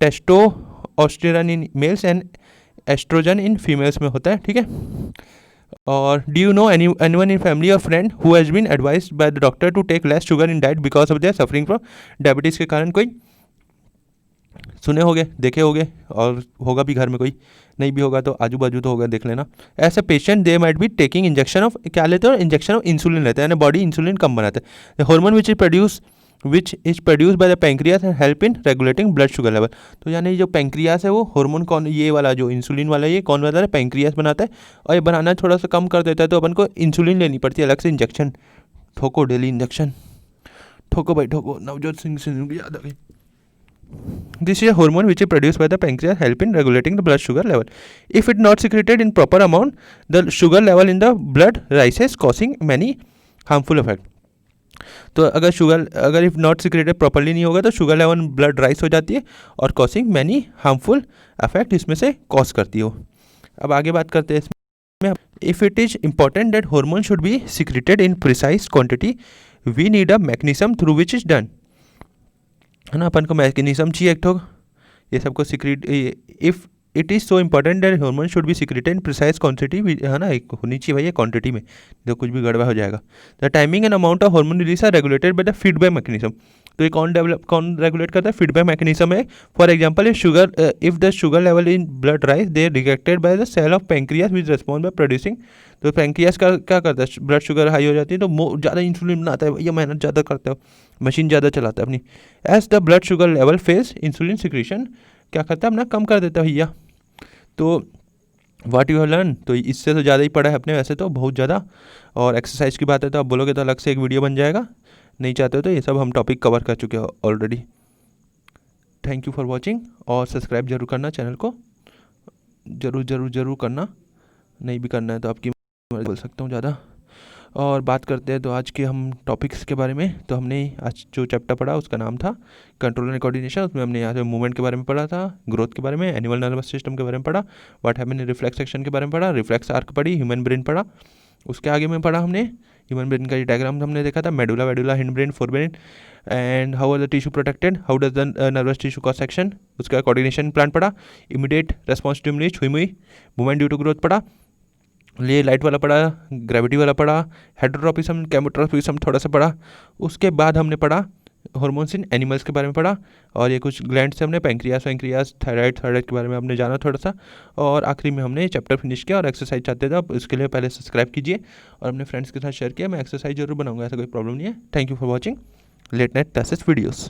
testosterone in males and oestrogen in females में होता है, ठीक है। और do you know anyone in family और friend who has been advised by the doctor to take less sugar in diet because of their suffering from diabetes के कारण, कोई सुने होगे, देखे होगे, और होगा भी घर में, कोई नहीं भी होगा तो आजू बाजू तो होगा, देख लेना। ऐसे patient they might be taking injection of, क्या लेते हैं, इंजेक्शन ऑफ इंसुलिन लेते हैं, यानी बॉडी इंसुलिन कम बनाते हैं। Hormone which is produce by the pancreas and help in regulating blood sugar level, तो यानी जो पैंक्रियास है वो हार्मोन कौन, ये वाला जो इंसुलिन वाला, ये कौन बनाता है, पैंक्रियास बनाता है, और ये बनाना थोड़ा सा कम कर देता है, तो अपन को इंसुलिन लेनी पड़ती है अलग से, इंजेक्शन ठोको, डेली इंजेक्शन ठोको भाई ठोको, नवजोत सिंह सिद्धू की याद आ गई। This is a hormone which is produced by the pancreas, help in regulating the blood sugar level. If it not secreted in proper amount, the sugar level in the blood rises, causing many harmful effect. तो अगर if not secreted properly नहीं होगा तो sugar level blood rice हो जाती है और causing many harmful effect इसमें से कॉज करती हो। अब आगे बात करते हैं इसमें, if it is important that hormone should be secreted in precise quantity, we need a mechanism through which is done, है ना, अपन को मैकेनिज्म चाहिए एक ठो ये सबको secrete, if it is so important that hormone should be secreted in precise quantity, है ना, एक होनी चाहिए भैया क्वांटिटी में, तो कुछ भी गड़बड़ हो जाएगा। The timing and amount of hormone release are regulated by the feedback mechanism, तो ये कौन रेगुलेट करता है, फीडबैक मैकेनिज्म है। For example if the sugar level in blood rise they detected by the cell of pancreas which respond by producing, तो pancreas का क्या करता है, ब्लड शुगर हाई हो जाती है तो ज़्यादा इंसुलिन बनाता है, भैया मेहनत ज़्यादा करता है, मशीन ज़्यादा चलाता है अपनी। As the blood sugar level falls, insulin secretion क्या करता है अपना कम कर देता है भैया। तो वाट यू हैव लर्न, तो इससे तो ज़्यादा ही पढ़ा है अपने वैसे तो बहुत ज़्यादा, और एक्सरसाइज की बात है तो आप बोलोगे तो अलग से एक वीडियो बन जाएगा, नहीं चाहते हो तो ये सब हम टॉपिक कवर कर चुके हैं already. Thank you for watching, और सब्सक्राइब जरूर करना चैनल को, जरूर करना, नहीं भी करना है तो आपकी बोल सकता हूँ ज़्यादा। और बात करते हैं तो आज के हम टॉपिक्स के बारे में। तो हमने आज जो चैप्टर पढ़ा उसका नाम था कंट्रोल एंड कोऑर्डिनेशन। उसमें हमने यहाँ से मूवमेंट के बारे में पढ़ा था, ग्रोथ के बारे में, एनिमल नर्वस सिस्टम के बारे में पढ़ा, what happen in reflex section के बारे में पढ़ा, रिफ्लेक्स आर्क पढ़ी, ह्यूमन ब्रेन पढ़ा। उसके आगे में पढ़ा हमने ह्यूमन ब्रेन का ये डायग्राम हमने देखा था, मेडुला वेडुला, hindbrain, forebrain, and how are the tissue protected, how does the nervous tissue cause action. उसका कोऑर्डिनेशन प्लान पढ़ा, इमीडिएट रेस्पॉन्स स्टिमुली, छुई मुई, मूवमेंट ड्यू टू ग्रोथ पढ़ा, ये लाइट वाला पढ़ा, ग्रेविटी वाला पढ़ा, हेटरोट्रॉपिज्म, केमोट्रॉपिज्म थोड़ा सा पढ़ा। उसके बाद हमने पढ़ा हॉर्मोन्स इन एनिमल्स के बारे में पढ़ा, और ये कुछ ग्लैंड से हमने पैंक्रियास वैंक्रियास थायराइड के बारे में हमने जाना थोड़ा सा। और आखिरी में हमने चैप्टर फिनिश किया। और एक्सरसाइज चाहते थे आप, इसके लिए पहले सब्सक्राइब कीजिए और अपने फ्रेंड्स के साथ शेयर किया। मैं एक्सरसाइज जरूर बनाऊंगा, ऐसा कोई प्रॉब्लम नहीं है। Thank you for watching late night classes videos.